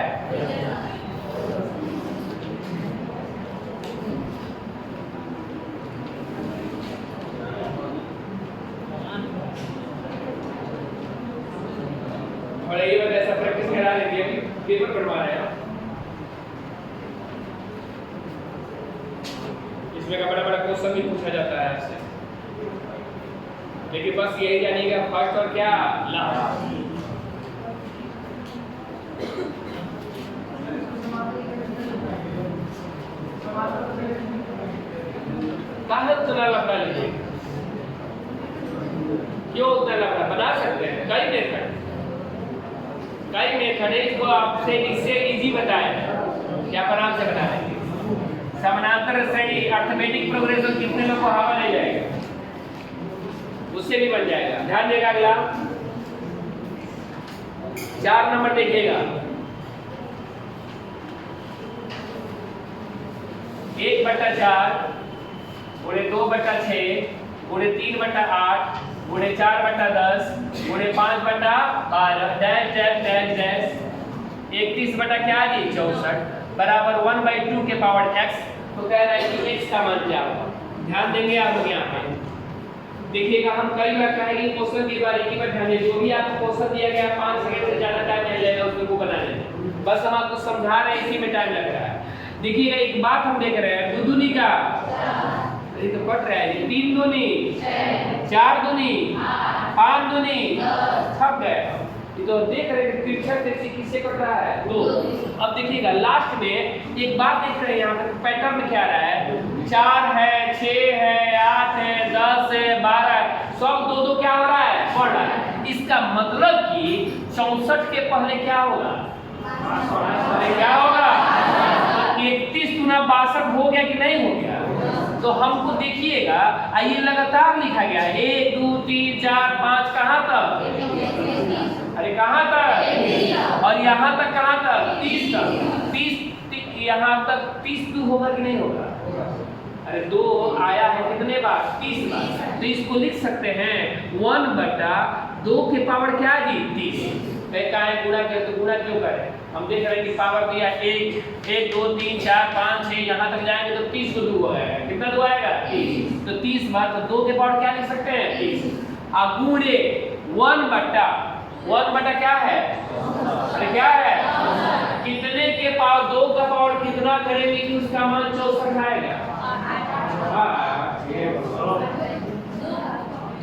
और ये बात ऐसा प्रैक्टिस करा लेंगे कि पेपर बनवा रहे हैं। इसमें का बड़ा क्वेश्चन भी पूछा जाता है आपसे, लेकिन बस यही जानिएगा फर्स्ट और क्या लास्ट। कहाँ उतना लंबा लीजिए, क्यों उतना लंबा? बना सकते हैं, कई मेथड है। इसको आपसे इससे इजी बताया क्या आराम से बना लेंगे। समानांतर श्रेणी अर्थमेटिक प्रोग्रेशन कितने लोग को हवा ले जाएगा, उससे भी बन जाएगा। ध्यान देगा। अगला 4 नंबर देखिएगा। 1/4 गुणे 2/6 गुणे 3/8 गुणे 4/10 गुणे 5/12 डैश डैश डैश डैश 31 बटा क्या जी 64 बराबर 1/2 के पावर x। तो कह रहा है कि x का मान क्या होगा। ध्यान देंगे आप लोग यहाँ पे देखिएगा, हम कई बार कहेंगे क्वेश्चन की बार एक ही बार ध्यान दें, जो भी आपको क्वेश्चन दिया गया 5 सेकंड से ज्यादा टाइम नहीं लगेगा उसको बनाने में, बस हम आपको समझा रहे हैं, इसी में टाइम लग रहा है। देखिएगा एक बात हम देख रहे हैं, 2 दूनी का ये तो कट रहा है, 3 दूनी 4 दूनी 5 दूनी थक गए। ये तो देख रहे हैं तिरछा तिरछी किससे कट रहा है 2। अब देखिएगा लास्ट में एक बात देख रहे हैं, यहाँ पर पैटर्न में क्या आ रहा है, 4 है 6 है 8 है 10 है 12 है, सब 2 क्या हो रहा है बढ़ रहा है। इसका मतलब कि 64 के पहले क्या होगा, क्या होगा 31 गुना 62 हो गया कि नहीं हो गया। तो हमको देखिएगा आइए लगातार लिखा गया है 1 2 3 4 5 कहाँ तक, अरे कहाँ तक, और यहाँ तक कहाँ तक 30 तक, 30 यहाँ तक 30 2 होगा कि नहीं होगा, अरे 2 आया है कितने बार 30 बार। तो इसको लिख सकते हैं 1/2 के पावर क्या जी 30। कहा है गुणा किया तो गुणा क्यों करें, हम देख रहे हैं कि पावर दिया 1 1 2 3 4 5 6 यहाँ तक जाएंगे तो 30 को 2 आएगा, कितना 2 आएगा 30। तो 30 बार तो 2 के पावर क्या लिख सकते हैं 30। अब गुणे 1/1 क्या है, अरे क्या है कितने के पावर 2 का पावर कितना करेंगे कि उसका मान 64 आएगा।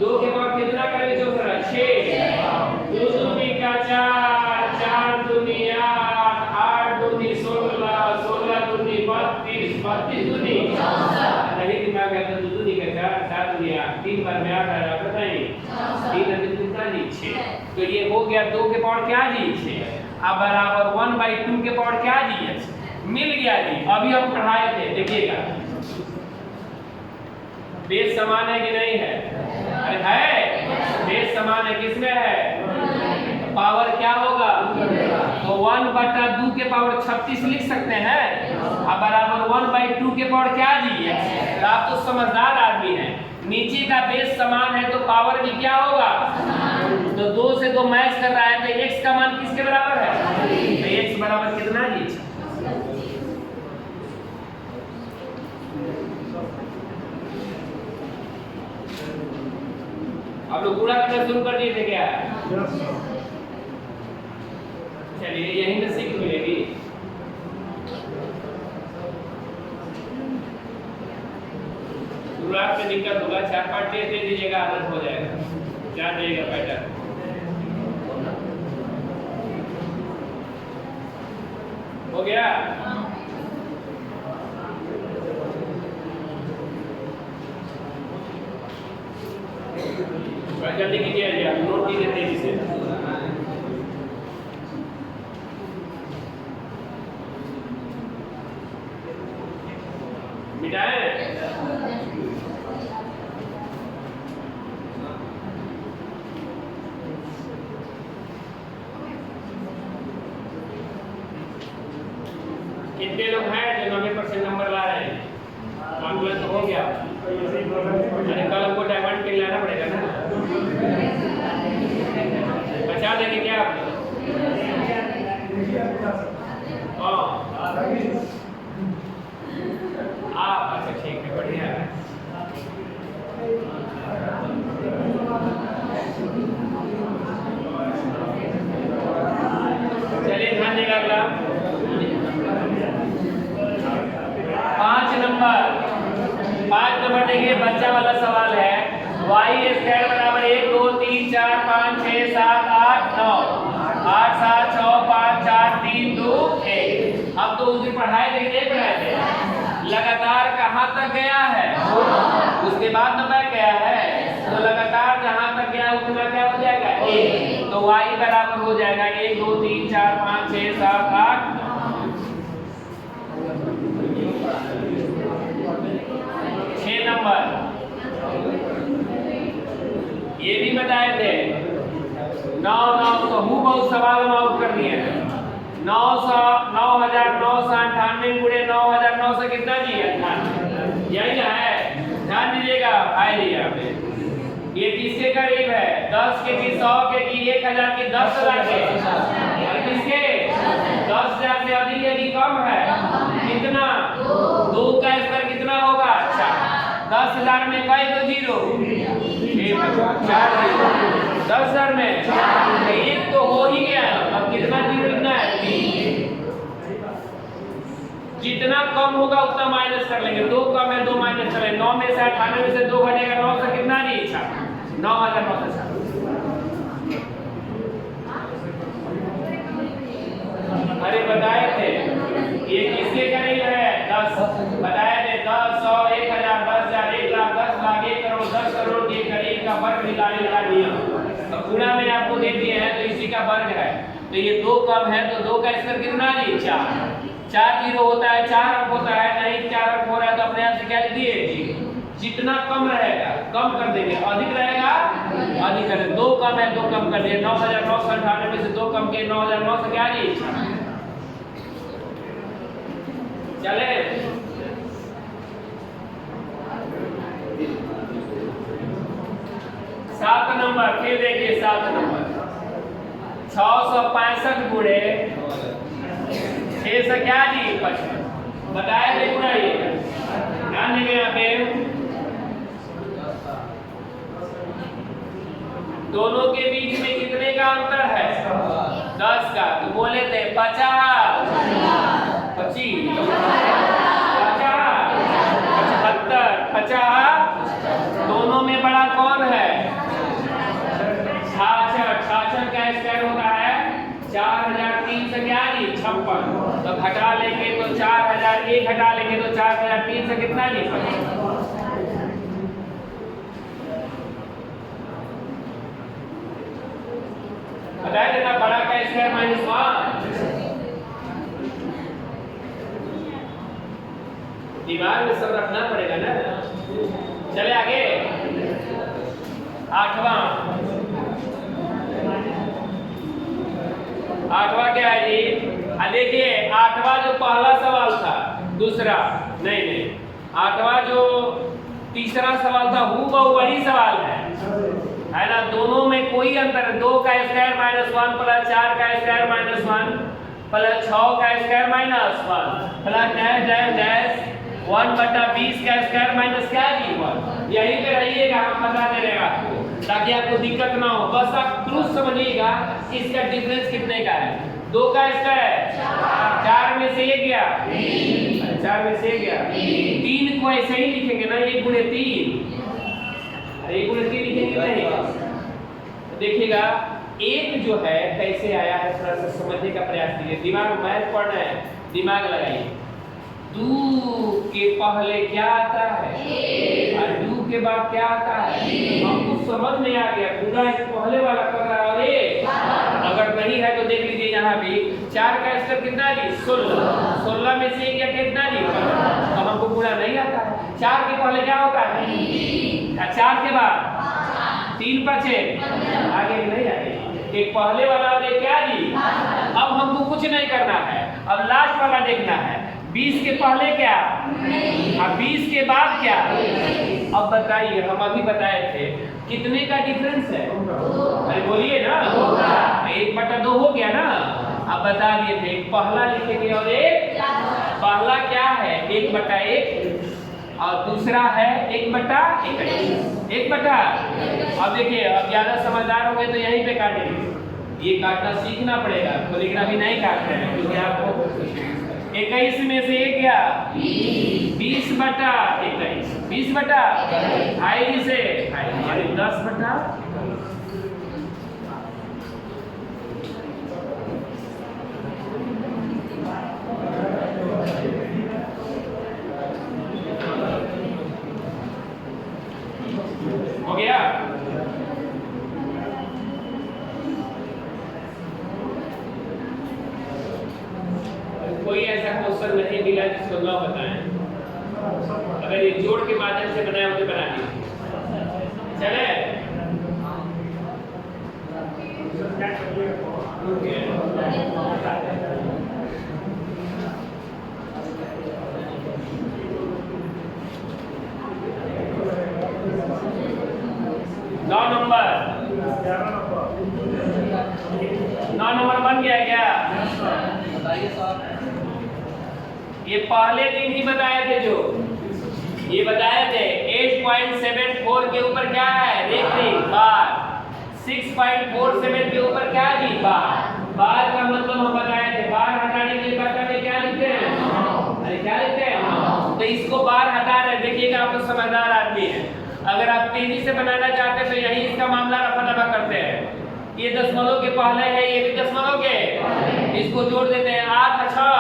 2 के पावर कितना करेंगे 64 6 2 दूनी का 4 4 दूनी 8 8 दूनी 16 16 दूनी 32 32 दूनी नहीं दिमाग है तो 2 दूनी का 4 4 दूनी 8 3 बार में 8 आया पता नहीं 3 दूनी कितना जी 6। तो ये हो गया 2 के पावर क्या जी 6। अब बराबर 1/2 के पावर क्या जी x मिल गया जी। अभी हम पढ़ाए थे देखिएगा बेस समान है कि नहीं है, अरे है बेस समान है, किसमें है पावर क्या होगा, तो 1/2 के पावर 36 लिख सकते हैं। अब बराबर 1/2 के पावर क्या जी x। आप तो समझदार आदमी हैं, नीचे का बेस समान है तो पावर भी क्या होगा, तो 2 से 2 मैच कर रहा है तो x का मान किसके बराबर है, तो x बराबर कितना जी। आप लोग गुणा करना शुरू कर दिए थे क्या, चलिए यहीं से सीख मिलेगी। शुरुआत में दिक्कत होगा, 4-5 टेस्ट दे दीजिएगा आदत हो जाएगा, जान जाएगा पैटर्न। हो गया जल्दी कीजिए, आप नोट कीजिए तेजी से। मिटाए कितने लोग हैं जो 90% नंबर ला रहे हैं, आंकलन तो हो गया। अरे कल हमको डायमंड के लाना पड़ेगा ना, बचा देंगे क्या आप अच्छा ठीक है बढ़िया है। चलिए ध्यान देगा अगला 5 नंबर देखिए बच्चा वाला सवाल है y² बराबर 1 2 3 4 5 6 7 8 9 8 7 6 5 4 3 2 1। अब तो उस दिन पढ़ाए थे लगातार कहाँ तक गया है, उसके बाद न बैठ गया है, तो लगातार जहाँ तक गया उतना क्या हो जाएगा 1। तो y बराबर हो जाएगा 1 2 3 4 5 6 7 8 6 नंबर। ये भी बताए थे 9 तो बहुत सवाल हम आउट कर दिए हैं। 9,998 गुणे 9,900 कितना जी 98, यही ना है, ध्यान दीजिएगा। आए यहाँ पे ये किसके करीब है? 10 के की 100 के की 1000 की 10,000 के और किसके 10,000 से अधिक है कि कम है? कितना? 2 का स्क्वायर कितना होगा? 4। 10,000 में कई दो जीरो? 4 जीरो। 10,000 में 1 तो हो ही गया। अब कितना जीरो लिखना है? 3। जितना कम होगा उतना माइनस कर लेंगे। 2 कम है 2 माइनस करें। 9 में से 98 में से 2 घटेगा 9 से कितना नहीं? 9,900। अरे बताए थे ये किसके करीब है? 10 बताए थे। 10, 100, 1000, 10,000, 1 लाख, 10 लाख, 1 करोड़, 10 करोड़ के करीब का वर्ग निकालने का नियम। अब गुणा में आपको दे दिए हैं तो इसी का वर्ग है। तो ये 2 कम है तो 2 का स्क्वायर कितना नहीं? 4। 4 जीरो होता है 4 अंक होता है। नहीं 4 अंक हो रहा है तो अपने आप से क्या लिख दिए? जितना कम रहेगा कम कर देंगे, अधिक रहेगा अधिक कर देंगे। 2 कम है 2 कम कर दिए। 9,998 में से 2 कम किए 9,009 से क्या नहीं? चले 7 नंबर। फिर देखिए 7 नंबर 665 गुणे 6 से क्या जी? 55। बताया थे गुणा ये ध्यान देंगे यहाँ पे। दोनों के बीच में कितने का अंतर है? 10 का। तो बोले थे 50, 25, 50, 50। दोनों में बड़ा कौन है? 66। 66 का स्क्वायर होता है 4003 से क्या जी? 56। तो घटा लेंगे तो 4000, 1 घटा लेंगे तो 4003 से कितना जी? 55। बताया देना बड़ा का स्क्वायर माइनस 1। दिमाग में सब रखना पड़ेगा ना। चले आगे 8वां क्या है जी? देखिए 8वां जो पहला सवाल था, दूसरा नहीं 8वां जो तीसरा सवाल था हूबहू वही सवाल है ना। दोनों में कोई अंतर है। 2 का स्क्वायर माइनस 1 प्लस 4 का स्क्वायर माइनस 1 प्लस 6 का square minus 1 plus dash dash dash 1/20 का स्क्वायर माइनस क्या जी? 1। यहीं पे रहिएगा, हम बता दे रहे हैं आपको ताकि आपको दिक्कत ना हो। बस आप ट्रूथ समझिएगा इसका डिफरेंस कितने का है। 2 का स्क्वायर 4 में से 1 गया 4 में से 1 गया। 3 को ऐसे ही लिखेंगे ना 1 गुणे 3। 1 गुणे 3 लिखेंगे नहीं। देखिएगा 1 जो है कैसे आया है थोड़ा सा समझने का प्रयास कीजिए। दिमाग मैथ पढ़ना है, दिमाग लगाइए। 2 के पहले क्या आता है और 2 के बाद क्या आता है? हमको समझ नहीं आ गया। पूरा एक पहले वाला कर रहा है और एक अगर नहीं है तो देख लीजिए यहाँ भी 4 का स्क्वायर कितना जी? 16। 16 में से 1 क्या कितना जी? 15। तो हमको पूरा नहीं आता है। 4 के पहले क्या होता है? 4 के बाद 3 5 आगे नहीं आगे। एक पहले वाला और एक क्या जी? अब हमको कुछ नहीं करना है, अब लास्ट वाला देखना है। 20 के पहले क्या और 20 के बाद क्या? अब बताइए, हम अभी बताए थे कितने का डिफरेंस है? अरे बोलिए ना, 1/2 हो गया ना। अब बता दिए थे एक पहला लिखेंगे और एक पहला क्या है? 1/1 और दूसरा है 1/21। 1/। अब देखिए अब ज्यादा समझदार हो गए तो यहीं पे काटेंगे। ये काटना सीखना पड़ेगा, कैलिग्राफी नहीं काटते हैं क्योंकि आपको 21 में से 1 क्या? 20/21। 20/2 से 10/। हो गया? कोई ऐसा क्वेश्चन नहीं मिला जिसको न बताएं। अगर ये जोड़ के माध्यम से बनाया मुझे बना दीजिए। चले बन गया क्या? बताइए सर। ये पहले दिन ही बताए थे, जो ये बताए थे 8.74 के ऊपर क्या है? रेखिक बार। 6.47 के ऊपर क्या जी? बार। बार का मतलब हम बताए थे, बार हटाने के लिए बटा में क्या लिखते हैं? अरे क्या लिखते हैं? तो इसको बार हटा रहे हैं। देखिएगा, आप तो समझदार आदमी है। अगर आप तेजी से बनाना चाहते हैं तो यही इसका मामला रफा दफा करते हैं। ये दशमलव के पहले है, ये भी दशमलव के, इसको जोड़ देते हैं। 8 और 6,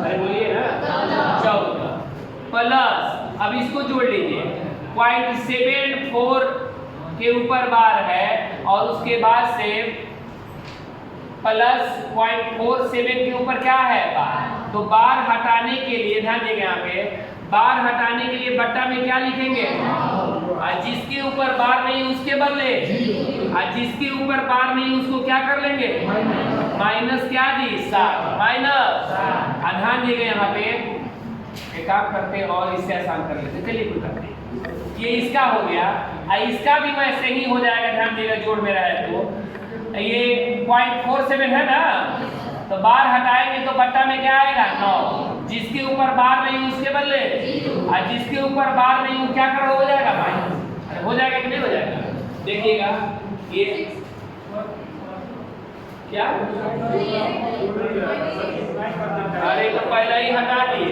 अरे बोलिए ना, 14 प्लस, अब इसको जोड़ लीजिए, 0.74 के ऊपर बार है और उसके बाद से प्लस 0.47 के ऊपर क्या है? बार। तो बार हटाने के लिए ध्यान देंगे, यहाँ पे बार हटाने के लिए बट्टा में क्या लिखेंगे? और जिसके ऊपर बार नहीं उसके बदले, और जिसके ऊपर बार नहीं उसको क्या कर लेंगे? माइनस क्या जी? 7 माइनस। ध्यान देंगे यहाँ पे, एक काम करते हैं और इससे आसान कर लेते, चलिए कुछ करते हैं। ये इसका हो गया, इसका भी वैसे ही हो जाएगा। ध्यान देगा, जोड़ में रहा है तो ये 0.47 है ना, तो बार हटाएंगे तो बट्टा में क्या आएगा? 9। जिसके ऊपर बार नहीं उसके बदले, और जिसके ऊपर बार नहीं वो क्या करो? हो जाएगा माइनस। हो जाएगा कि नहीं हो जाएगा? देखिएगा ये क्या, अरे तो पहले ही हटा दिए।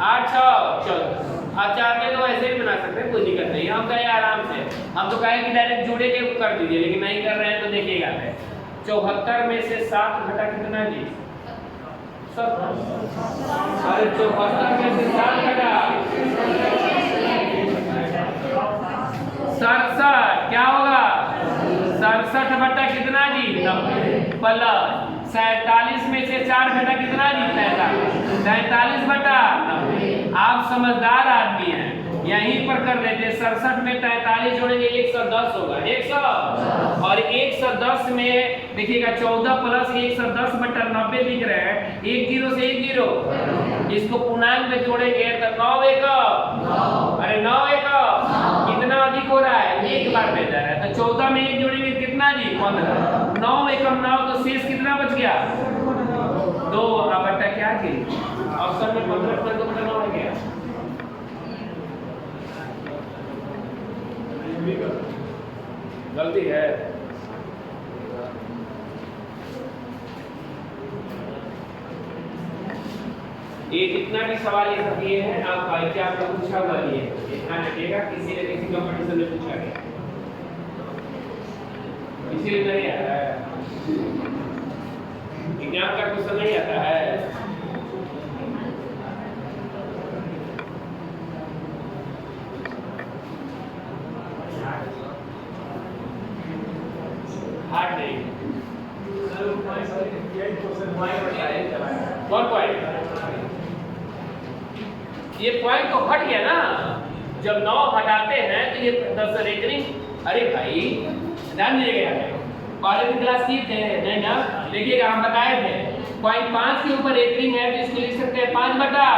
8 6 14, आप चाहते तो ऐसे भी बना सकते हैं, कोई दिक्कत नहीं। हम कहे आराम से, हम तो कहे कि डायरेक्ट जोड़े के कर दीजिए, लेकिन नहीं कर रहे हैं तो देखिएगा 74 में से 7 घटा कितना जी? 70। अरे 74 में से 7 घटा 67, क्या होगा? 67 बटा कितना जी? 90 प्लस 47 में से 4 घटा कितना जी? 43 बटा 90। आप समझदार आदमी हैं, यहीं पर कर लेते। 67 में 43 जोड़ेंगे 110 होगा, 100। और 110 में देखिएगा 14 प्लस 110 बटा 90 लिख रहे हैं, 1 0 से 1 0, इसको पूर्णांक में जोड़ेंगे तो 9 1, अरे 9 1 कितना अधिक हो रहा है? एक बार बेहतर है। तो 14 में 1 जोड़ेंगे कितना जी? 15। 9 1 9, तो शेष कितना बच गया? 2 बटा क्या जी? ऑप्शन में 15 बटा 9 हो गया। गलती है। ये जितना भी सवाल ये सब ये है, आपका एग्जाम में पूछा हुआ ये ध्यान रखिएगा, किसी न किसी कंपटीशन में पूछा गया, इसीलिए नहीं आता है एग्जाम का क्वेश्चन, नहीं आता है। हार्ड नहीं, कौन पॉइंट? ये पॉइंट तो हट गया ना, जब 9 हटाते हैं तो ये 10 रेकरिंग। अरे भाई ध्यान दीजिएगा, पहले की क्लास की थे नहीं ना, देखिएगा हम बताए थे 0.5 के ऊपर रेकरिंग है तो इसको लिख सकते हैं 5 बटा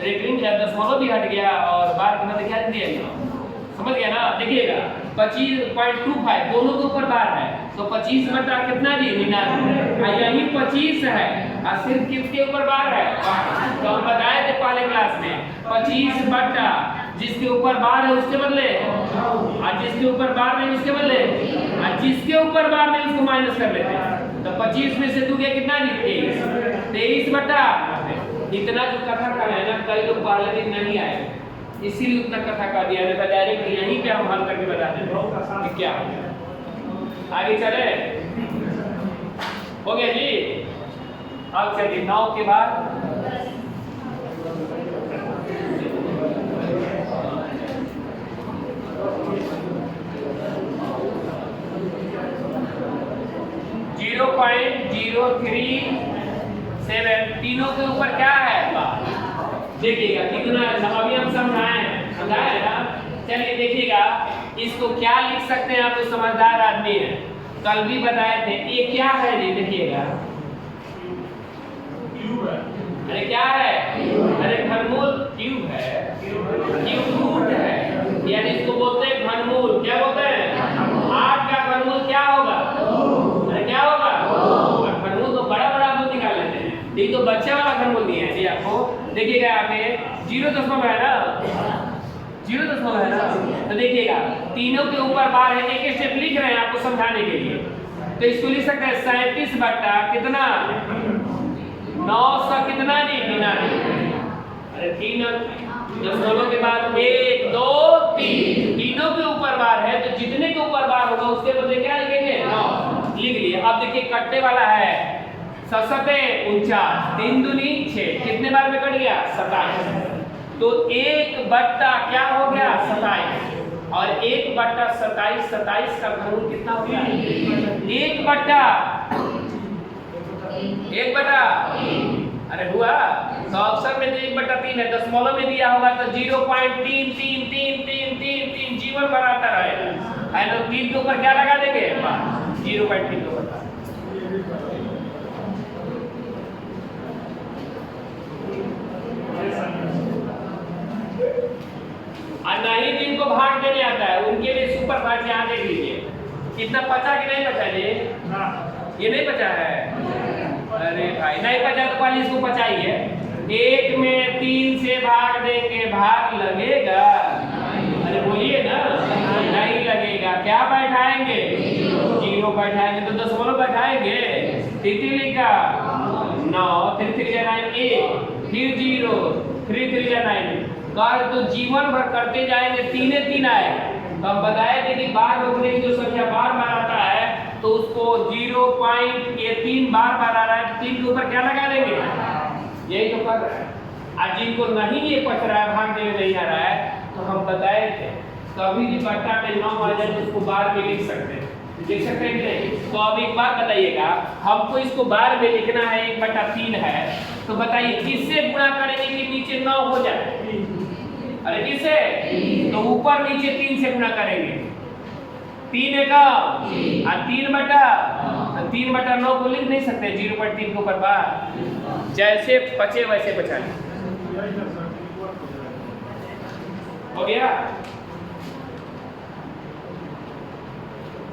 रेकरिंग है, दशमलव भी हट गया और बार की मतलब क्या दिया, समझ गया ना। देखिएगा 25.25 दोनों के ऊपर बार है तो 25 बटा कितना जी? 99। यही 25 है और सिर्फ किसके ऊपर बार है? तो हम बताए थे पहले क्लास में 25 बटा जिसके ऊपर बार है उसके बदले, और जिसके ऊपर बार नहीं उसके बदले, और जिसके ऊपर बार नहीं उसको माइनस कर लेते हैं। तो 25 में से 2 गया कितना जी? 23 बटा। इतना जो कथा का है ना, कई लोग पहले दिन नहीं आए, इसीलिए उतना कथा का दिया था। डायरेक्ट यहीं पे हम हल करके बता देते हैं क्या हो गया। आगे चले, हो गया जी। अब चलिए 9 के बाद 0.037 तीनों के ऊपर क्या है? देखिएगा कितना अभी हम समझाए ना। चलिए देखिएगा, इसको क्या लिख सकते हैं, आप तो समझदार आदमी हैं, कल भी बताए थे। ये क्या है जी? देखिएगा अरे क्या है? अरे घनमूल क्यूब है, क्यूब रूट है, यानी इसको बोलते हैं घनमूल। क्या बोलते हैं? 8 का घनमूल क्या होगा? अरे क्या होगा? ये तो बच्चा वाला घनमूल दिया है जी आपको। देखिएगा यहाँ पे 0.0 है ना, 0.0 है ना, तो देखिएगा तीनों के ऊपर बार है, एक स्टेप लिख रहे हैं आपको समझाने के लिए। तो इसको लिख सकते हैं 37 बट्टा कितना 900 कितना जी 99। अरे 3 दशमलव के बाद 1 2 3 तीनों के ऊपर बार है, तो जितने के ऊपर बार होगा उसके बदले क्या लिखेंगे 9 लिख लिए। अब देखिए कटने वाला है 49 3 दूनी 6 कितने बार में कट गया 27। तो 1 बट्टा क्या हो गया 27 और 1 बट्टा 27 का घनमूल कितना हो गया 1 बट्टा अरे हुआ तो ऑप्शन में तो 1/3 है, दशमलव में दिया होगा तो 0.333333 जीवन बढ़ाता रहेगा है ना। 3 के ऊपर क्या लगा देंगे 0.3 के ऊपर। और नहीं जिनको भाग देने आता है उनके लिए सुपर भाग यहाँ देख लीजिए कितना बचा कि नहीं बचा ये नहीं बचा है। अरे भाई नहीं बचा तो पहले इसको बचाइए। 1 में 3 से भाग देंगे भाग लगेगा, अरे बोलिए ना नहीं लगेगा। क्या बैठाएंगे 0 बैठाएंगे तो दशमलव बैठाएंगे। तितली का 9 3 3 9 1 फिर 0 3 3 9 कर तो जीवन भर करते जाएंगे 3 आएगा। तो हम बताए थे कि बार रोकने की जो संख्या बार आता है तो उसको 0.3 बार आ रहा है, 3 के ऊपर क्या लगा देंगे यही तो कर रहा है। आज जिनको नहीं ये पच रहा है भाग देने नहीं आ रहा है तो हम बताए थे कभी भी बट्टा में 9 आ जाए तो उसको बार में लिख सकते हैं कि नहीं। तो अब एक बात बताइएगा हमको इसको बार में लिखना है 1/3 है तो बताइए किससे गुणा करेंगे कि नीचे 9 हो जाए। अरे किससे तो ऊपर नीचे 3 से गुणा करेंगे 3 1 और 3/9 को लिख नहीं सकते 0.3 के ऊपर बार जैसे बचे वैसे बचा हो गया।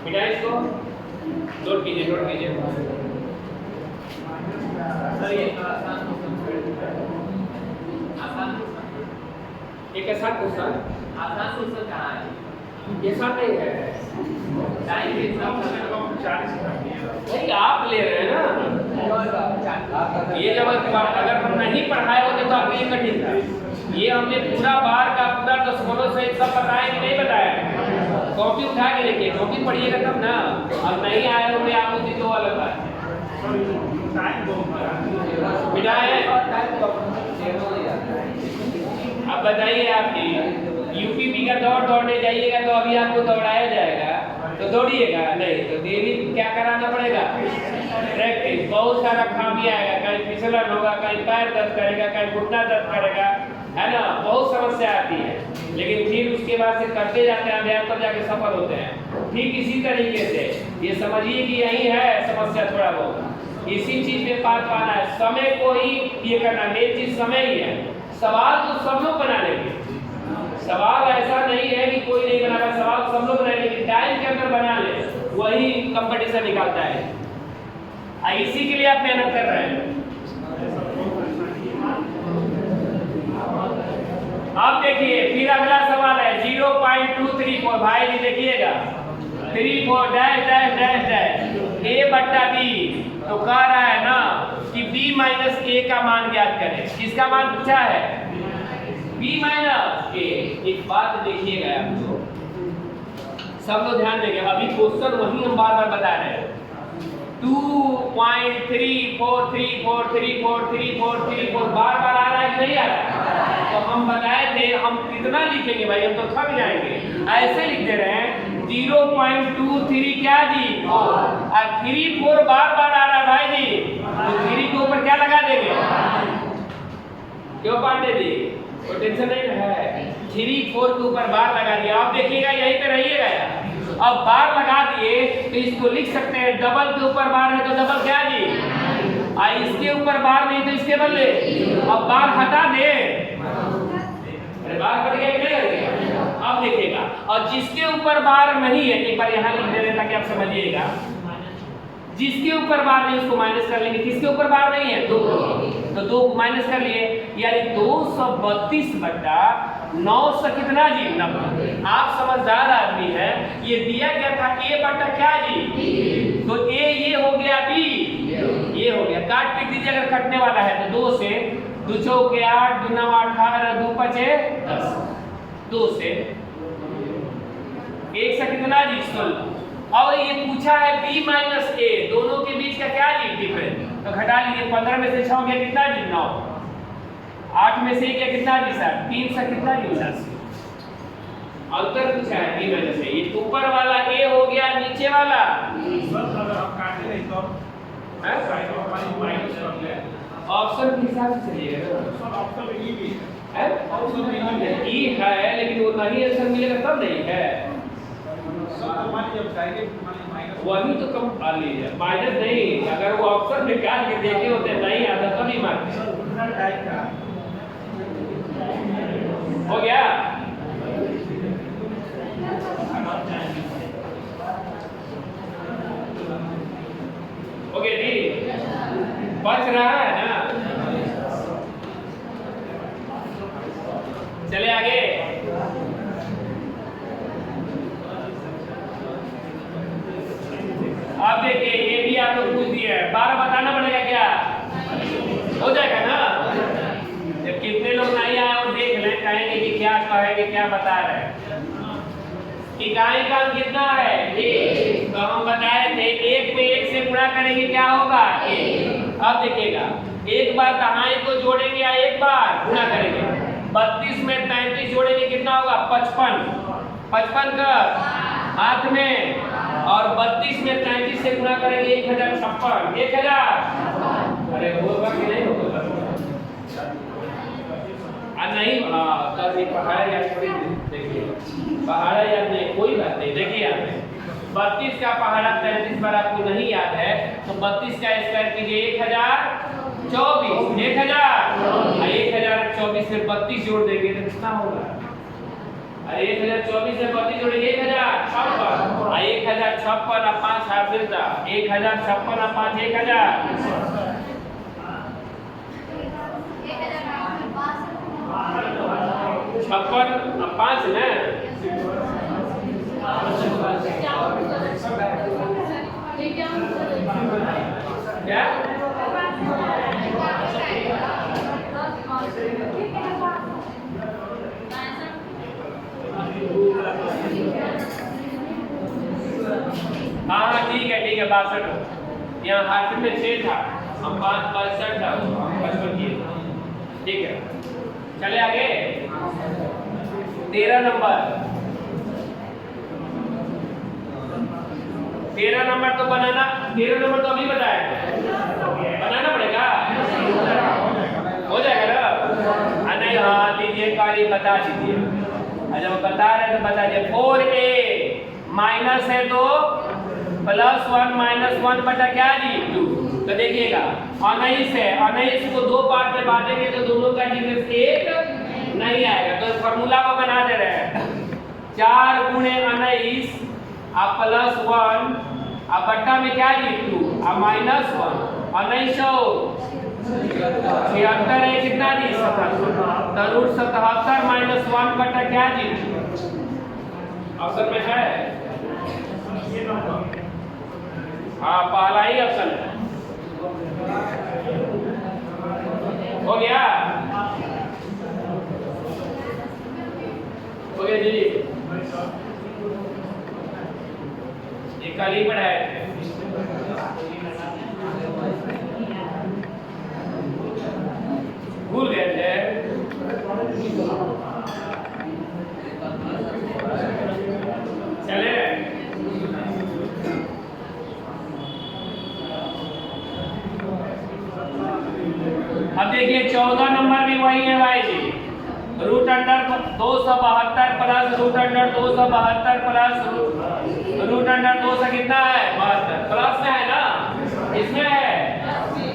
मिटाइए इसको नोट कीजिए सर ये एक आसान क्वेश्चन कहाँ है ये सब नहीं है नहीं आप ले रहे हैं ना। ये जब अगर हम नहीं पढ़ाए होते तो आपके लिए कठिन था। ये हमने पूरा बार का पूरा दशमलव से सब बताया कि नहीं बताया। कॉपी उठा के देखिए कॉपी पढ़िएगा तब ना। अब नहीं आए होंगे आप लोग तो अलग बात है। अब बताइए आपकी यूपीपी का दौड़ने जाइएगा तो अभी आपको दौड़ाया जाएगा तो दौड़िएगा नहीं तो डेली क्या कराना पड़ेगा प्रैक्टिस। बहुत सारा खामी आएगा, कहीं फिसलन होगा, कहीं पैर दर्द करेगा, कहीं घुटना दर्द करेगा, है ना, बहुत समस्या आती है। लेकिन फिर उसके बाद से करते जाते हैं अभ्यास पर जाके सफल होते हैं। ठीक इसी तरीके से ये समझिए कि यही है समस्या थोड़ा बहुत इसी चीज में पास पाना है। समय को ही ये करना मेन चीज समय ही है। सवाल तो सब लोग बना लेंगे, सवाल ऐसा नहीं है कि कोई नहीं बना पाए, सवाल सब लोग बना लेंगे, टाइम के अंदर बना ले वही कंपटीशन निकालता है। इसी के लिए आप मेहनत कर रहे हैं। अब देखिए फिर अगला सवाल है 0.234 भाई जी देखिएगा 34 dash dash dash dash a/b तो कह रहा है ना कि b माइनस a का मान ज्ञात करें। किसका मान पूछा है b माइनस a। एक बात देखिएगा आप लोग सब लोग ध्यान देंगे अभी क्वेश्चन वही हम बार बार बता रहे हैं 2.3434343434 बार बार आ रहा है कि नहीं आ रहा है। तो हम बताए थे हम कितना लिखेंगे भाई हम तो थक जाएंगे। ऐसे लिख दे रहे हैं 0.23 क्या जी और 34 बार बार आ रहा है भाई जी तो 3 के ऊपर क्या लगा देंगे क्यों पांडे जी वो टेंशन नहीं है 34 के ऊपर बार लगा दिया। आप देखिएगा यहीं पे रहिएगा। अब बार लगा दिए तो इसको लिख सकते हैं डबल के ऊपर बार है तो डबल क्या जी इसके ऊपर बार नहीं तो इसके बदले अब बार हटा दे। अरे बार कट गया कि नहीं कट गया। अब देखिएगा और जिसके ऊपर बार नहीं है एक बार यहाँ लिख दे ताकि आप समझिएगा जिसके ऊपर बार नहीं उसको माइनस कर लेंगे। किसके ऊपर बार नहीं है? 2, तो 2 को माइनस कर लिए, यानी 232 बटा 900 कितना जी? 90। आप समझदार आदमी है, ये दिया गया था a बटा क्या जी? तो a ये हो गया b, ये हो गया। काट पीट दीजिए अगर कटने वाला है तो 2 से 2 चौके 8, 2 9 18, 2 5 10, 2 से 1 से कितना जी? 16। और ये पूछा है b माइनस a, दोनों के बीच का क्या जी? डिफरेंस। तो घटा लीजिए, 15 में से 6 गया कितना जी? 9। 8 में से गया कितना जी? 7। 3 से कितना जी? 79। अंतर पूछा है b माइनस a। ये ऊपर वाला a हो गया, नीचे वाला अगर हम काटे नहीं तो साइड में माइनस कर ले। ऑप्शन के हिसाब से चलिएगा ना। सब ऑप्शन में ई भी है ऑप्शन में ई है, लेकिन वो नहीं आंसर मिलेगा तब नहीं है। सब मान जब डायरेक्ट माइनस वही तो कम आ लीजिए, माइनस नहीं। अगर वो ऑप्शन निकाल के देखे होते नहीं आता तो नहीं मारते। उतना टाइप का हो गया? ओके जी, बच रहा है ना? चले आगे। आप देखिए, ये भी आप लोग पूछ दिए, 12 बताना पड़ेगा क्या? हो जाएगा ना? जब कितने लोग नहीं आए और देख लें, कहेंगे कि क्या कहेंगे, क्या बता रहे हैं। इकाई का अंक कितना है? 1। तो हम बताए थे 1 पे 1 से गुणा करेंगे क्या होगा? 1। अब देखिएगा, एक बार दहाई को जोड़ेंगे या एक बार गुणा करेंगे? 32 में 33 जोड़ेंगे कितना होगा? 55। 55 का हाथ में, और 32 में 33 से गुणा करेंगे 1056। 1000। अरे होगा कि नहीं होगा? नहीं, तब ये पहाड़ा याद थोड़ी देखिए, पहाड़ा याद नहीं, कोई बात नहीं। देखिए यहाँ पे 32 का पहाड़ा 33 बार आपको नहीं याद है, तो 32 का स्क्वायर कीजिए 1024। 1024 में 32 जोड़ देंगे तो कितना होगा? 1024 में 32 जोड़ेंगे 1056। 1056 और 5 हाथ मिलता 1056 और 5 1000। 56 और 5 ना, क्या? हाँ ठीक है 62। यहाँ हाथ में 6 था, हम 5 65 था, 55 किए। ठीक है, चले आगे। 13 नंबर। 13 नंबर तो बनाना, 13 नंबर तो अभी बताया, बनाना पड़ेगा। हो जाएगा ना? नहीं, हाँ लीजिए, काली बता दीजिए। जब बता रहे तो बता दिए। 4a माइनस है तो +1 - 1 बटा क्या जी? 2। तो देखिएगा 19 है, 19 को 2 पार्ट में बांटेंगे तो दोनों का डिफरेंस 1 नहीं आएगा। तो फॉर्मूला को बना दे रहे हैं, 4 × 19 आप +1 अब बट्टा में क्या जी? 2 अब -1। 76 है कितना जी? 77। तो √77 - 1 बटा क्या जी? ऑप्शन में है, हाँ पहला ही ऑप्शन है। हो गया? हो गया जी। ये कल ही पढ़ाए थे। भूल गए थे? चले अब देखिए 14 नंबर भी वही है भाई जी। √272 प्लस √272 प्लस √2 कितना है? 72 प्लस में है ना, इसमें है।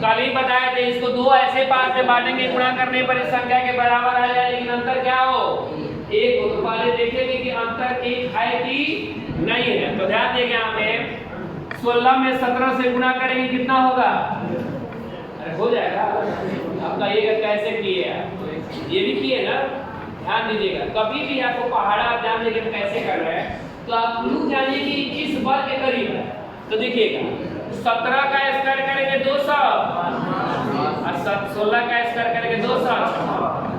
कल ही बताए थे, इसको 2 ऐसे पार्ट में बांटेंगे, गुणा करने पर इस संख्या के बराबर आ जाए, लेकिन अंतर क्या हो? 1 हो। तो पहले देखेंगे कि अंतर 1 है कि नहीं है। तो ध्यान देंगे यहाँ पे 16 में 17 से गुणा करेंगे कितना होगा? अरे हो जाएगा। आप कहिएगा कैसे किए आप? ये भी किए ना, ध्यान दीजिएगा। कभी भी आपको पहाड़ा आप जान लीजिए कैसे कर रहे हैं तो आप लोग जानिए कि इस वर्ग के करीब है। तो देखिएगा 17 का स्क्वायर करेंगे 200 और 16 का स्क्वायर करेंगे 200।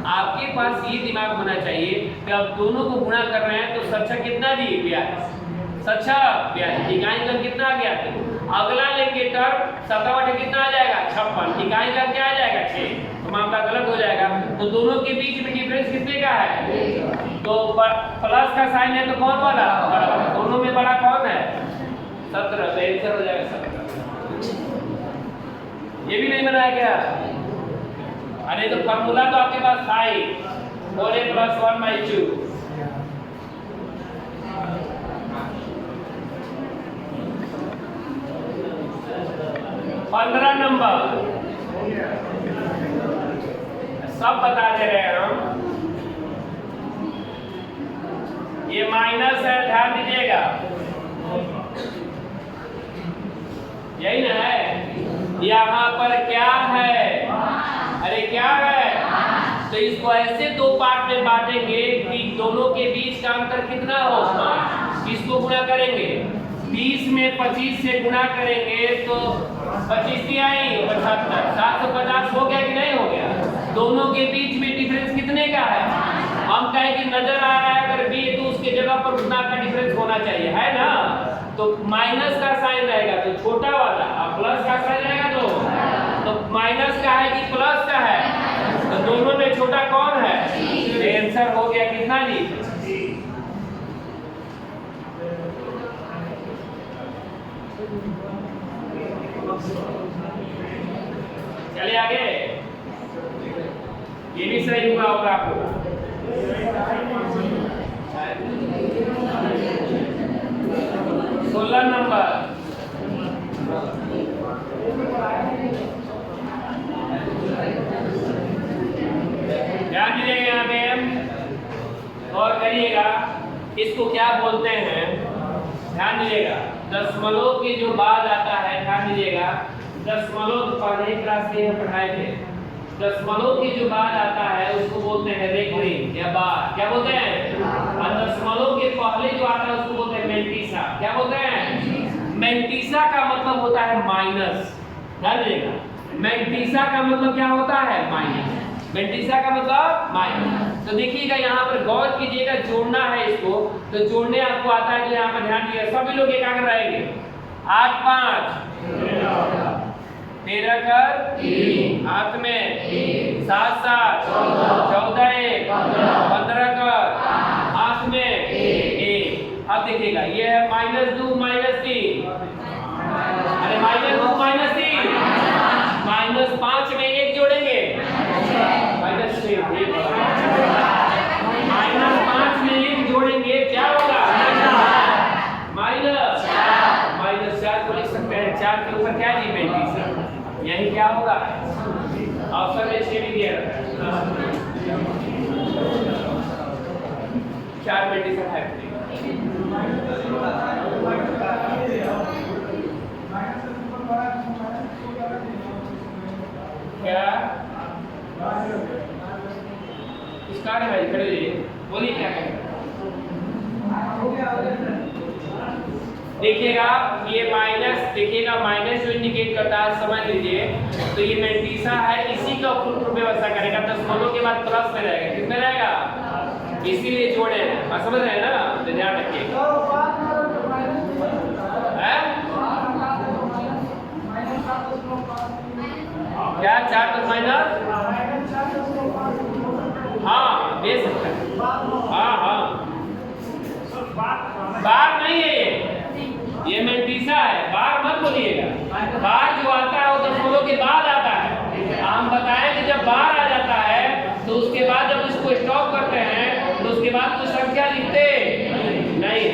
आपके पास ये दिमाग होना चाहिए कि आप दोनों को गुणा कर रहे हैं तो सच्चा कितना दी? 42। सच्चा 42। इकाई का कितना आ गया? अगला लेंगे टर्म 17 बटे कितना आ जाएगा? 56। इकाई का क्या आ जाएगा? 6। तो मामला गलत हो जाएगा। तो दोनों के बीच में डिफरेंस कितने का है? तो प्लस का साइन है तो कौन वाला? बड़ा वाला। दोनों में बड़ा कौन है? 17। तो आंसर हो जाएगा 17। ये भी नहीं बनाया क्या? अरे तो फार्मूला तो आपके पास था ही, 4a + 1/2। 15 नंबर सब बता दे रहे हैं हम। ये माइनस है, ध्यान दीजिएगा, यही ना है। यहाँ पर क्या है? अरे क्या है? तो इसको ऐसे दो पार्ट में बांटेंगे कि दोनों के बीच का अंतर कितना हो। इसको गुणा करेंगे 20 में 25 से गुणा करेंगे तो 25 की आई 75। 750 हो गया कि नहीं हो गया? दोनों के बीच में डिफरेंस कितने का है? हम कहे कि नजर आ रहा है अगर बी तो उसके जगह पर उतना का डिफरेंस होना चाहिए, है ना? तो माइनस का साइन रहेगा तो छोटा वाला, और प्लस का साइन रहेगा तो माइनस का है कि प्लस का है? तो दोनों में छोटा कौन है? तो आंसर हो गया कितना जी? चलिए आगे। ये भी सही हुआ होगा आपको। 16 नंबर ध्यान दीजिएगा, यहाँ पे और करिएगा। इसको क्या बोलते हैं? ध्यान दीजिएगा, दशमलव के जो बाद आता है, ध्यान दीजिएगा, दशमलव पहले क्लास में पढ़ाए थे। दशमलव के जो बाद आता है उसको बोलते हैं रेखरी या बार। क्या बोलते हैं? और दशमलव के पहले जो आता है उसको बोलते हैं मेंटीसा। क्या बोलते हैं? मेंटीसा का मतलब होता है माइनस। ध्यान दीजिएगा, मेंटीसा का मतलब क्या होता है? माइनस। मेंटीसा का मतलब माइनस। तो देखिएगा यहाँ पर गौर कीजिएगा, जोड़ना है इसको तो जोड़ने आपको आता है। तो यहाँ पर ध्यान दीजिएगा, सभी लोग एकाग्र रहेंगे। 8 5 13 कर 8 में 7 7 14 1 15 कर 8 में 1। अब देखिएगा ये है -2 -3। अरे -2 -3 -5 में 1 जोड़ेंगे -6। -5 में 1 जोड़ेंगे क्या होगा? -4 को लिख सकते हैं। 4 के ऊपर क्या जी? मेंटीसा। यही क्या होगा? ऑप्शन में 6 भी दिया रहता है। 4 मेंटीसा है। क्या इसका है भाई? खड़े रहिए, बोलिए क्या कहें। देखिएगा ये माइनस, देखिएगा माइनस जो इंडिकेट करता है, समझ लीजिए। तो ये मेंटीसा है, इसी का फुल प्रूफ व्यवस्था करेगा। दशमलव के बाद प्लस में रहेगा, कितने रहेगा? इसीलिए जोड़े हैं। आप समझ रहे हैं ना? तो ध्यान रखिए। क्या 4 माइनस? हाँ दे सकता है। हाँ बार नहीं है ये मेंटीसा है। बार मत बोलिएगा। बार जो आता है वो दशमलव के बाद आता है। हम बताएं कि जब बार आ जाता है तो उसके बाद जब इसको स्टॉप करते हैं तो उसके बाद कोई संख्या लिखते नहीं।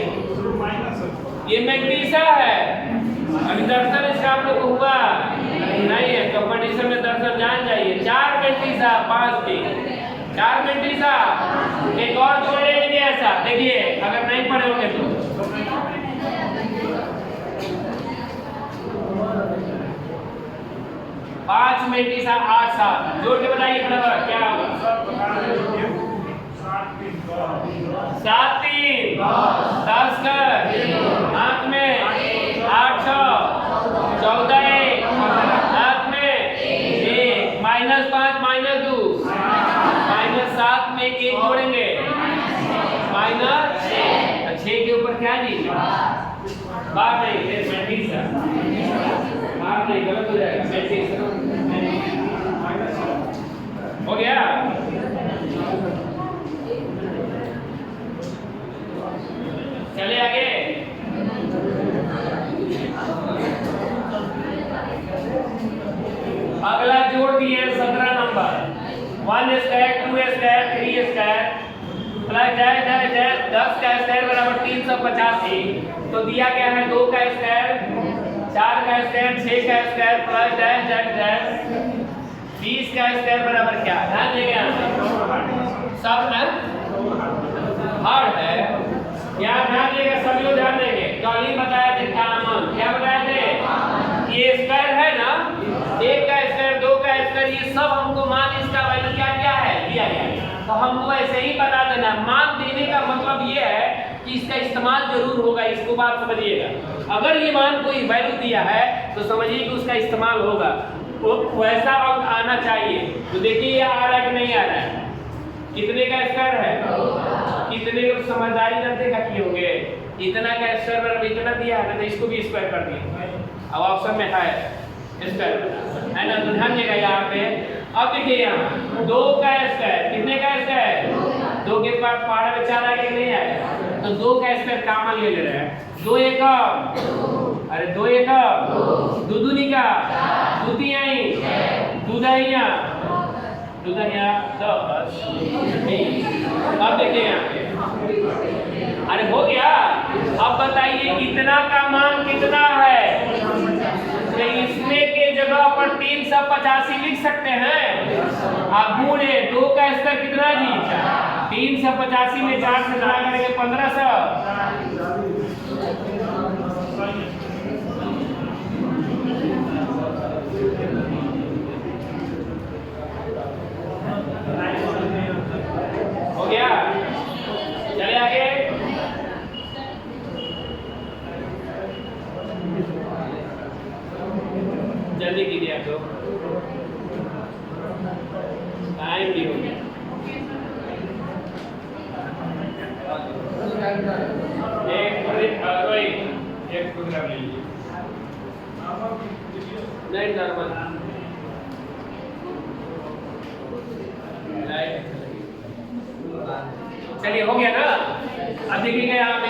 ये मेंटीसा है। अभी दर्शन इसका आप लोग को हुआ नहीं है? कंपटीशन में दर्शन जान जाइए। 4 मेंटीसा 5 की 4 मेंटीसा। एक और जोड़ लेंगे ऐसा, देखिए अगर नहीं पढ़े होंगे तो 5 में 3 8 7 जोड़ के बताइए फटाफट क्या होगा। सर बता रहे हैं 7 3 7 3 10 कर 8 में 8 6 14 1 8 में 1 -5 -2 -7 में 1 जोड़ेंगे -6 के ऊपर क्या जी बात नहीं फिर 35 बात नहीं गलत हो जाएगा 35 हो गया। चले आगे। अगला जोड़ दिए 17 number 1 square 2 square 3 square plus dash 10 का स्क्वायर बराबर 385 तो दिया गया है 2 का स्क्वायर 4 का स्क्वायर 6 का स्क्वायर प्लस डैश 20 का स्क्वायर बराबर क्या ध्यान देंगे सब है हार्ड है क्या ध्यान देगा सब लोग ध्यान देंगे। कल ही बताया थे कामन क्या बताए थे ये स्क्वायर है ना 1 का स्क्वायर 2 का स्क्वायर ये सब हमको मान इसका वैल्यू क्या क्या है दिया गया तो हमको ऐसे ही बता देना। मान देने का मतलब ये है कि इसका इस्तेमाल जरूर होगा इसको बात समझिएगा। अगर ये मान कोई वैल्यू दिया है तो समझिए कि उसका इस्तेमाल होगा वो वैसा अंक आना चाहिए। तो देखिए ये आ रहा है कि नहीं आ रहा है कितने का स्क्वायर है कितने लोग समझदारी रखते क्या किए होंगे इतना का स्क्वायर बराबर इतना दिया है तो इसको भी स्क्वायर कर दिए अब ऑप्शन में है स्क्वायर है ना। तो ध्यान देगा यहाँ पे अब देखिए यहाँ 2 का स्क्वायर कितने का स्क्वायर 2 के पास पहाड़ में 4 आगे नहीं है तो 2 का स्क्वायर कॉमन ले रहे हैं 2 एकम अरे 2 एकम 2 दूनी का 2 तिहाई 2 दहिया 2 दहिया 10 अब देखिए यहाँ पे अरे हो गया। अब बताइए इतना का मान कितना है तो इसमें के जगह पर 385 लिख सकते हैं आप गुणे 2 का स्क्वायर कितना जी 385 में 4 से गुणा करेंगे 1500 हो गया। चले आगे जल्दी कीजिए आप लोग टाइम भी हो गया। एक प्रोग्राम ले लीजिए नहीं नॉर्मल चलिए हो गया ना। अब देखिएगा यहाँ पे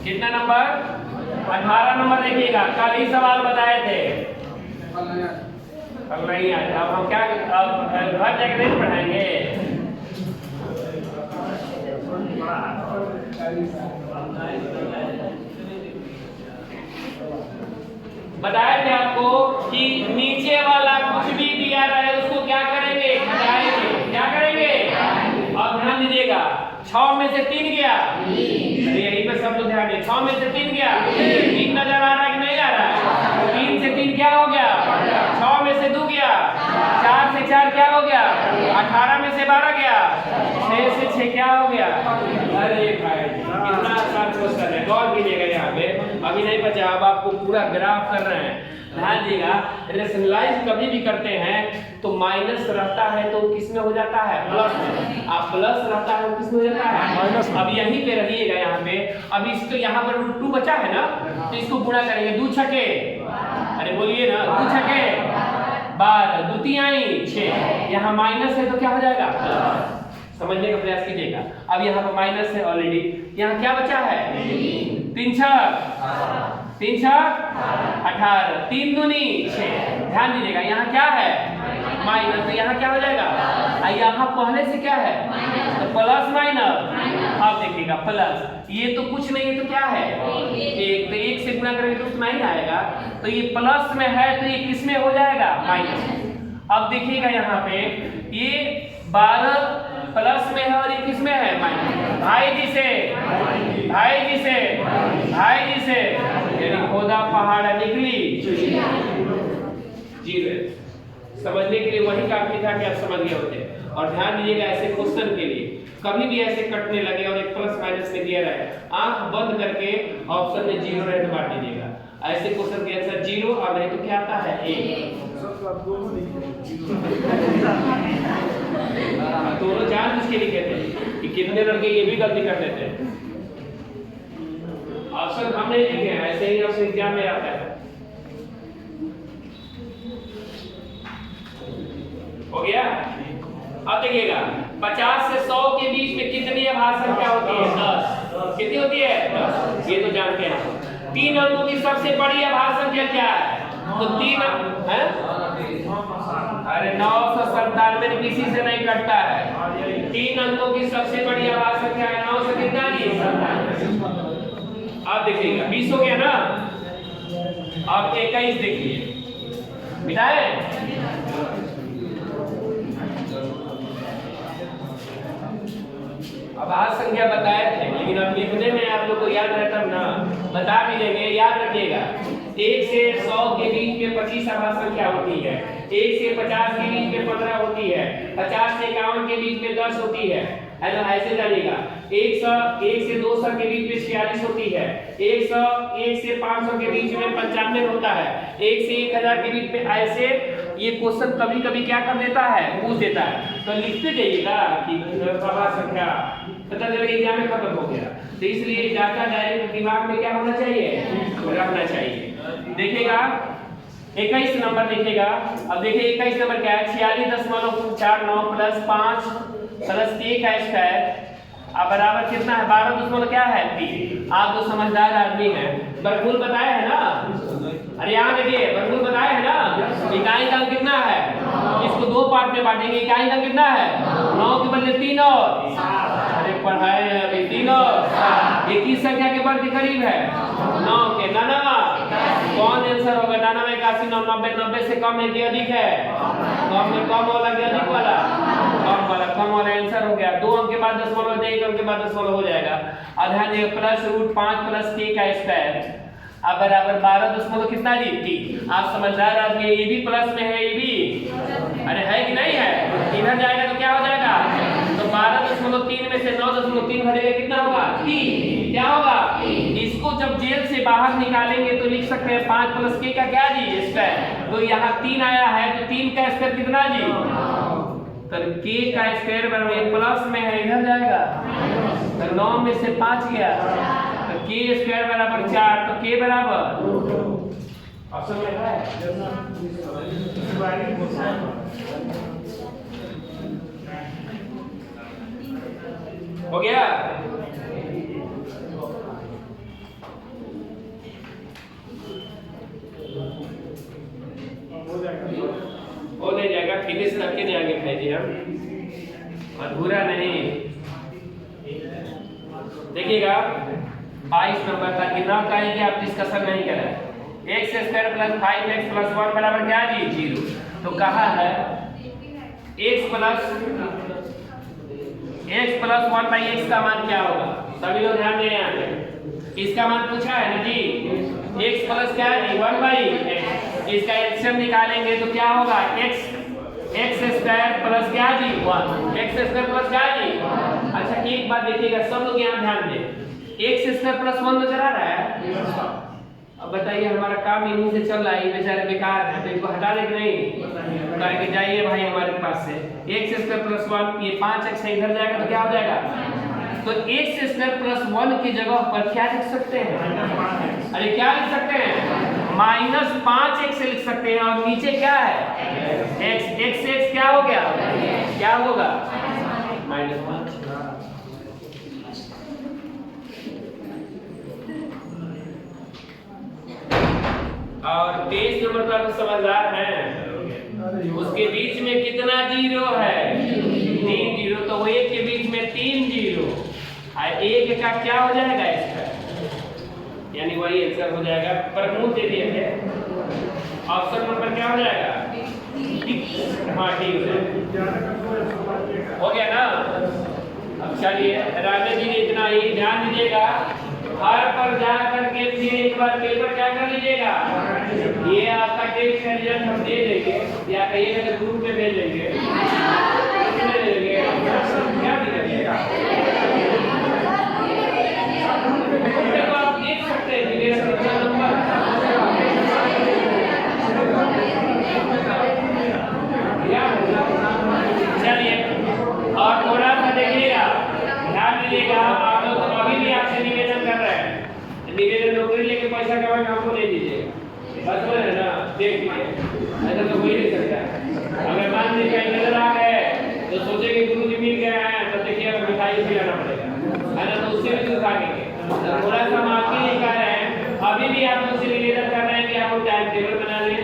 कितना नंबर 18 नंबर देखिएगा कल ही सवाल बताए थे कल नहीं आया अब हम क्या अब घर जाकर नहीं पढ़ाएंगे बताए थे आपको कि नीचे वाला कुछ भी दिया रहे उसको क्या करेंगे घटाएंगे क्या करेंगे। अब ध्यान दीजिएगा 6 में से 3 गया अरे यहीं पे सब लोग ध्यान दें 6 में से 3 गया 3 नजर आ रहा है कि नहीं आ रहा है 3 से 3 क्या हो गया 6 में से 2 गया 4 से 4 क्या हो गया 18 में से 12 गया 6 से 6 क्या हो गया। अरे भाई कितना आसान क्वेश्चन है गौर कीजिएगा यहाँ पे अभी नहीं बचा अब आपको पूरा ग्राफ कर रहे हैं ध्यान दीजिएगा। रेशनलाइज कभी भी करते हैं तो माइनस रहता है तो किस में हो जाता है प्लस में आप प्लस रहता है तो किस में हो जाता है माइनस। अब यहीं पे रहिएगा यहाँ पे अब इसको यहाँ पर √2 बचा है ना तो इसको गुणा करेंगे 2 छके अरे बोलिए ना 2 छके 12 2 तिहाई 6 यहाँ माइनस है तो क्या हो जाएगा समझने का प्रयास कीजिएगा। अब यहाँ पर माइनस है ऑलरेडी यहाँ क्या बचा है 3 छक 18 3 दूनी 6 ध्यान दीजिएगा यहाँ क्या है माइनस तो यहाँ क्या हो जाएगा यहाँ पहले से क्या है तो प्लस माइनस। अब देखिएगा प्लस ये तो कुछ नहीं है तो क्या है 1 तो 1 से गुणा करेंगे तो उतना ही आएगा तो ये प्लस में है तो ये किस में हो जाएगा माइनस। अब देखिएगा यहाँ पे ये 12 प्लस में है और ये किस में है माइनस। भाई जी से यानी खोदा पहाड़ निकली जीरो है। समझने के लिए वही काफी था कि आप समझ गए होते। और ध्यान दीजिएगा ऐसे क्वेश्चन के लिए कभी भी ऐसे कटने लगे और एक प्लस माइनस में दिया रहे, आंख बंद करके ऑप्शन में जीरो रहे तो मार दीजिएगा। ऐसे क्वेश्चन के आंसर जीरो और नहीं तो क्या आता है एक। दोनों जानबूझ के लिखे थे कि कितने लड़के ये भी गलती कर देते हैं। ऑप्शन हम नहीं लिखे हैं, ऐसे ही ऑप्शन एग्जाम में आता है। हो गया। अब देखिएगा 50 से 100 के बीच में कितनी अभाज्य संख्या होती है? 10। कितनी होती है? 10। ये तो जानते हैं। 3 अंकों की सबसे बड़ी अभाज्य संख्या क्या है? तो 3 है। अरे 997 किसी से नहीं कटता है। 3 अंकों की सबसे बड़ी अभाज्य संख्या है 9 से कितना जी? 97। अब देखिएगा 20 हो गया ना। अब 21 देखिए मिटाए। अब आज संख्या बताए थे लेकिन अब लिखने में आप लोग को याद रहता ना, बता भी देंगे। याद रखिएगा 1 से 100 के बीच में 25 अभाज्य संख्या होती है, 1 से 50 के बीच में 15 होती है, 50 से 51 के बीच में 10 होती है ना। ऐसे जानिएगा 1 से 200 के बीच में 46 होती है, 1 से 500 के बीच में 95 होता है, 1 से 1000 के बीच में। ऐसे ये क्वेश्चन कभी कभी क्या कर देता है, पूछ देता है। तो लिखते जाइएगा कि अभाज्य संख्या पता चल गया एग्जाम में खत्म हो गया। तो इसलिए डाटा डायरेक्ट दिमाग में क्या होना चाहिए, रखना चाहिए। देखिएगा 21 नंबर देखिएगा। अब देखिए 21 नंबर क्या है? 46.49 प्लस 5 प्लस 3 का स्क्वायर अब बराबर कितना है? 12 क्या है? 3। आप तो समझदार आदमी हैं, वर्गमूल बताए है ना। अरे यहाँ देखिए वर्गमूल बताए है ना। इकाई का कितना है? इसको 2 पार्ट में बांटेंगे। इकाई का कितना है? 9 के बदले 3 और 7। अरे पढ़ाए अभी 3 और 7। ये किस संख्या के वर्ग के करीब है? 9 के। 99 कौन आंसर होगा? 99 81 90 90 से कम है कि अधिक है? कम में कम वाला कि अधिक वाला? कम वाला। कम वाला आंसर हो गया। 2 अंक के बाद दशमलव दे, 1 अंक के बाद दशमलव हो जाएगा। ध्यान दीजिए प्लस रूट 5 प्लस 3 का स्क्वायर अब बराबर 12 कितना जी? 3। आप समझदार आदमी है, ये भी प्लस में है, ये भी अरे है कि नहीं है? इधर जाएगा तो क्या हो जाएगा? तो 12.3 में से 9.3 भरेगा कितना होगा? 3। क्या होगा? इसको जब जेल से बाहर निकालेंगे तो लिख सकते हैं 5 प्लस k का क्या जी? स्क्वायर। तो यहाँ 3 आया है तो 3 का स्क्वायर कितना जी? तो k का स्क्वायर बराबर प्लस में है, इधर जाएगा तो 9 में से 5 गया तो k स्क्वायर बराबर 4। तो k बराबर ऑप्शन में है हो गया। हो नहीं जाएगा, फिनिश करके नहीं आगे भेजिए हम, अधूरा नहीं। देखिएगा 22 नंबर तक कि ना कहें कि आप डिस्कशन नहीं करें। x square plus 5x plus 1 बराबर क्या जी? 0। तो कहा है x प्लस 1 बाई x का मान क्या होगा? सभी लोग ध्यान दें यहाँ पे। इसका मान पूछा है ना जी। x प्लस क्या है? 1 बाई x। इसका एलसीएम निकालेंगे तो क्या होगा? x स्क्वायर प्लस क्या जी? 1। x स्क्वायर प्लस क्या जी? अच्छा एक बात देखिएगा सब लोग यहाँ ध्यान दें। x स्क्वायर प्लस 1 नजर आ रहा है? अब बताइए हमारा काम इन्हीं से चल रहा है, ये बेचारे बेकार है तो इनको हटा दे कि नहीं? करके जाइए भाई हमारे पास से x स्क्वायर प्लस 1 ये 5x है, इधर जाएगा तो क्या हो जाएगा? तो x स्क्वायर प्लस 1 की जगह पर क्या लिख सकते हैं? अरे क्या लिख सकते हैं? माइनस 5x लिख सकते हैं। और नीचे क्या है? x क्या हो गया? क्या होगा? माइनस 5। और 23 नंबर पर आप समझदार हैं। उसके बीच में कितना जीरो है? 3 जीरो। तो वो एक के बीच में 3 जीरो और एक का क्या हो जाएगा? इसका यानी वही आंसर हो जाएगा। वर्गमूल दे दिए थे, ऑप्शन नंबर क्या हो जाएगा? हाँ ठीक है हो गया ना। अब चलिए राजे जी इतना ही ध्यान दीजिएगा। हर पर जा करके फिर एक बार पेपर क्या कर लीजिएगा? ये आपका टेस्ट का रिजल्ट हम दे देंगे या कहिएगा तो ग्रुप में भेज देंगे कितने दे देंगे क्या दिक्कत है देखो आप देख सकते हैं कि मेरा कितना नंबर चलिए और थोड़ा सा देखिएगा ध्यान दीजिएगा आप लोग तो अभी भी आपसे निवेदन कर रहे हैं निवेदन नौकरी लेके पैसा कमाएंगे हमको दे दीजिएगा बस बोले ना देख लीजिए ऐसा तो कोई नहीं सकता अगर मान लीजिए कहीं नजर आ गए तो सोचे कि गुरु जी मिल गए हैं तो देखिए अब मिठाई खिलाना पड़ेगा है ना तो उससे भी दूर भागेंगे थोड़ा सा हम आपके लिए कर रहे हैं अभी भी आप मुझसे निवेदन कर रहे हैं कि आप टाइम टेबल बना लें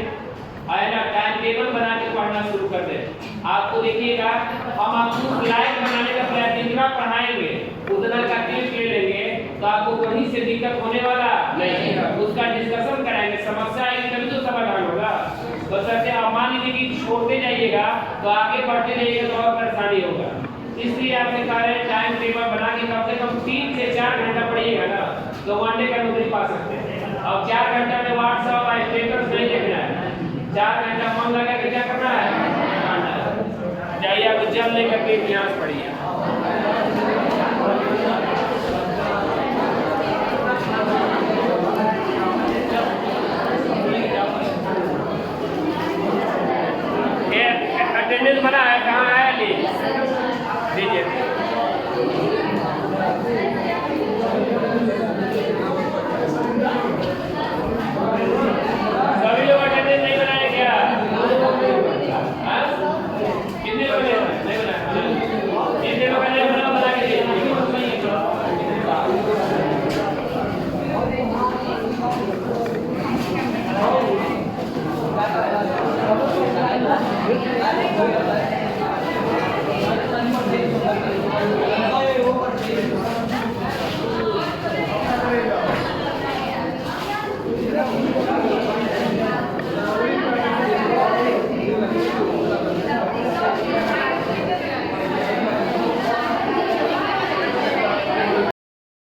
है ना टाइम टेबल बना के पढ़ना शुरू कर दें आपको देखिएगा हम आपको स्लाइड बनाने का प्रयास जितना पढ़ाएंगे उतना का टेस्ट ले लेंगे तो आपको कहीं से दिक्कत होने वाला नहीं है उसका डिस्कशन कराएंगे समस्या आएगी तभी तो समाधान होगा बशर्ते आप मान लीजिए कि छोड़ते जाइएगा तो आगे बढ़ते जाइएगा तो और परेशानी होगा इसलिए आपसे कह रहे हैं टाइम टेबल बना के कम से कम 3 से 4 घंटा पढ़िएगा ना तो वनडे का नौकरी पा सकते हैं अब 4 घंटा में व्हाट्सएप और स्टेटस नहीं देखना है 4 घंटा मन लगा के क्या करना है जाइए आप जल लेकर के इतिहास पढ़िए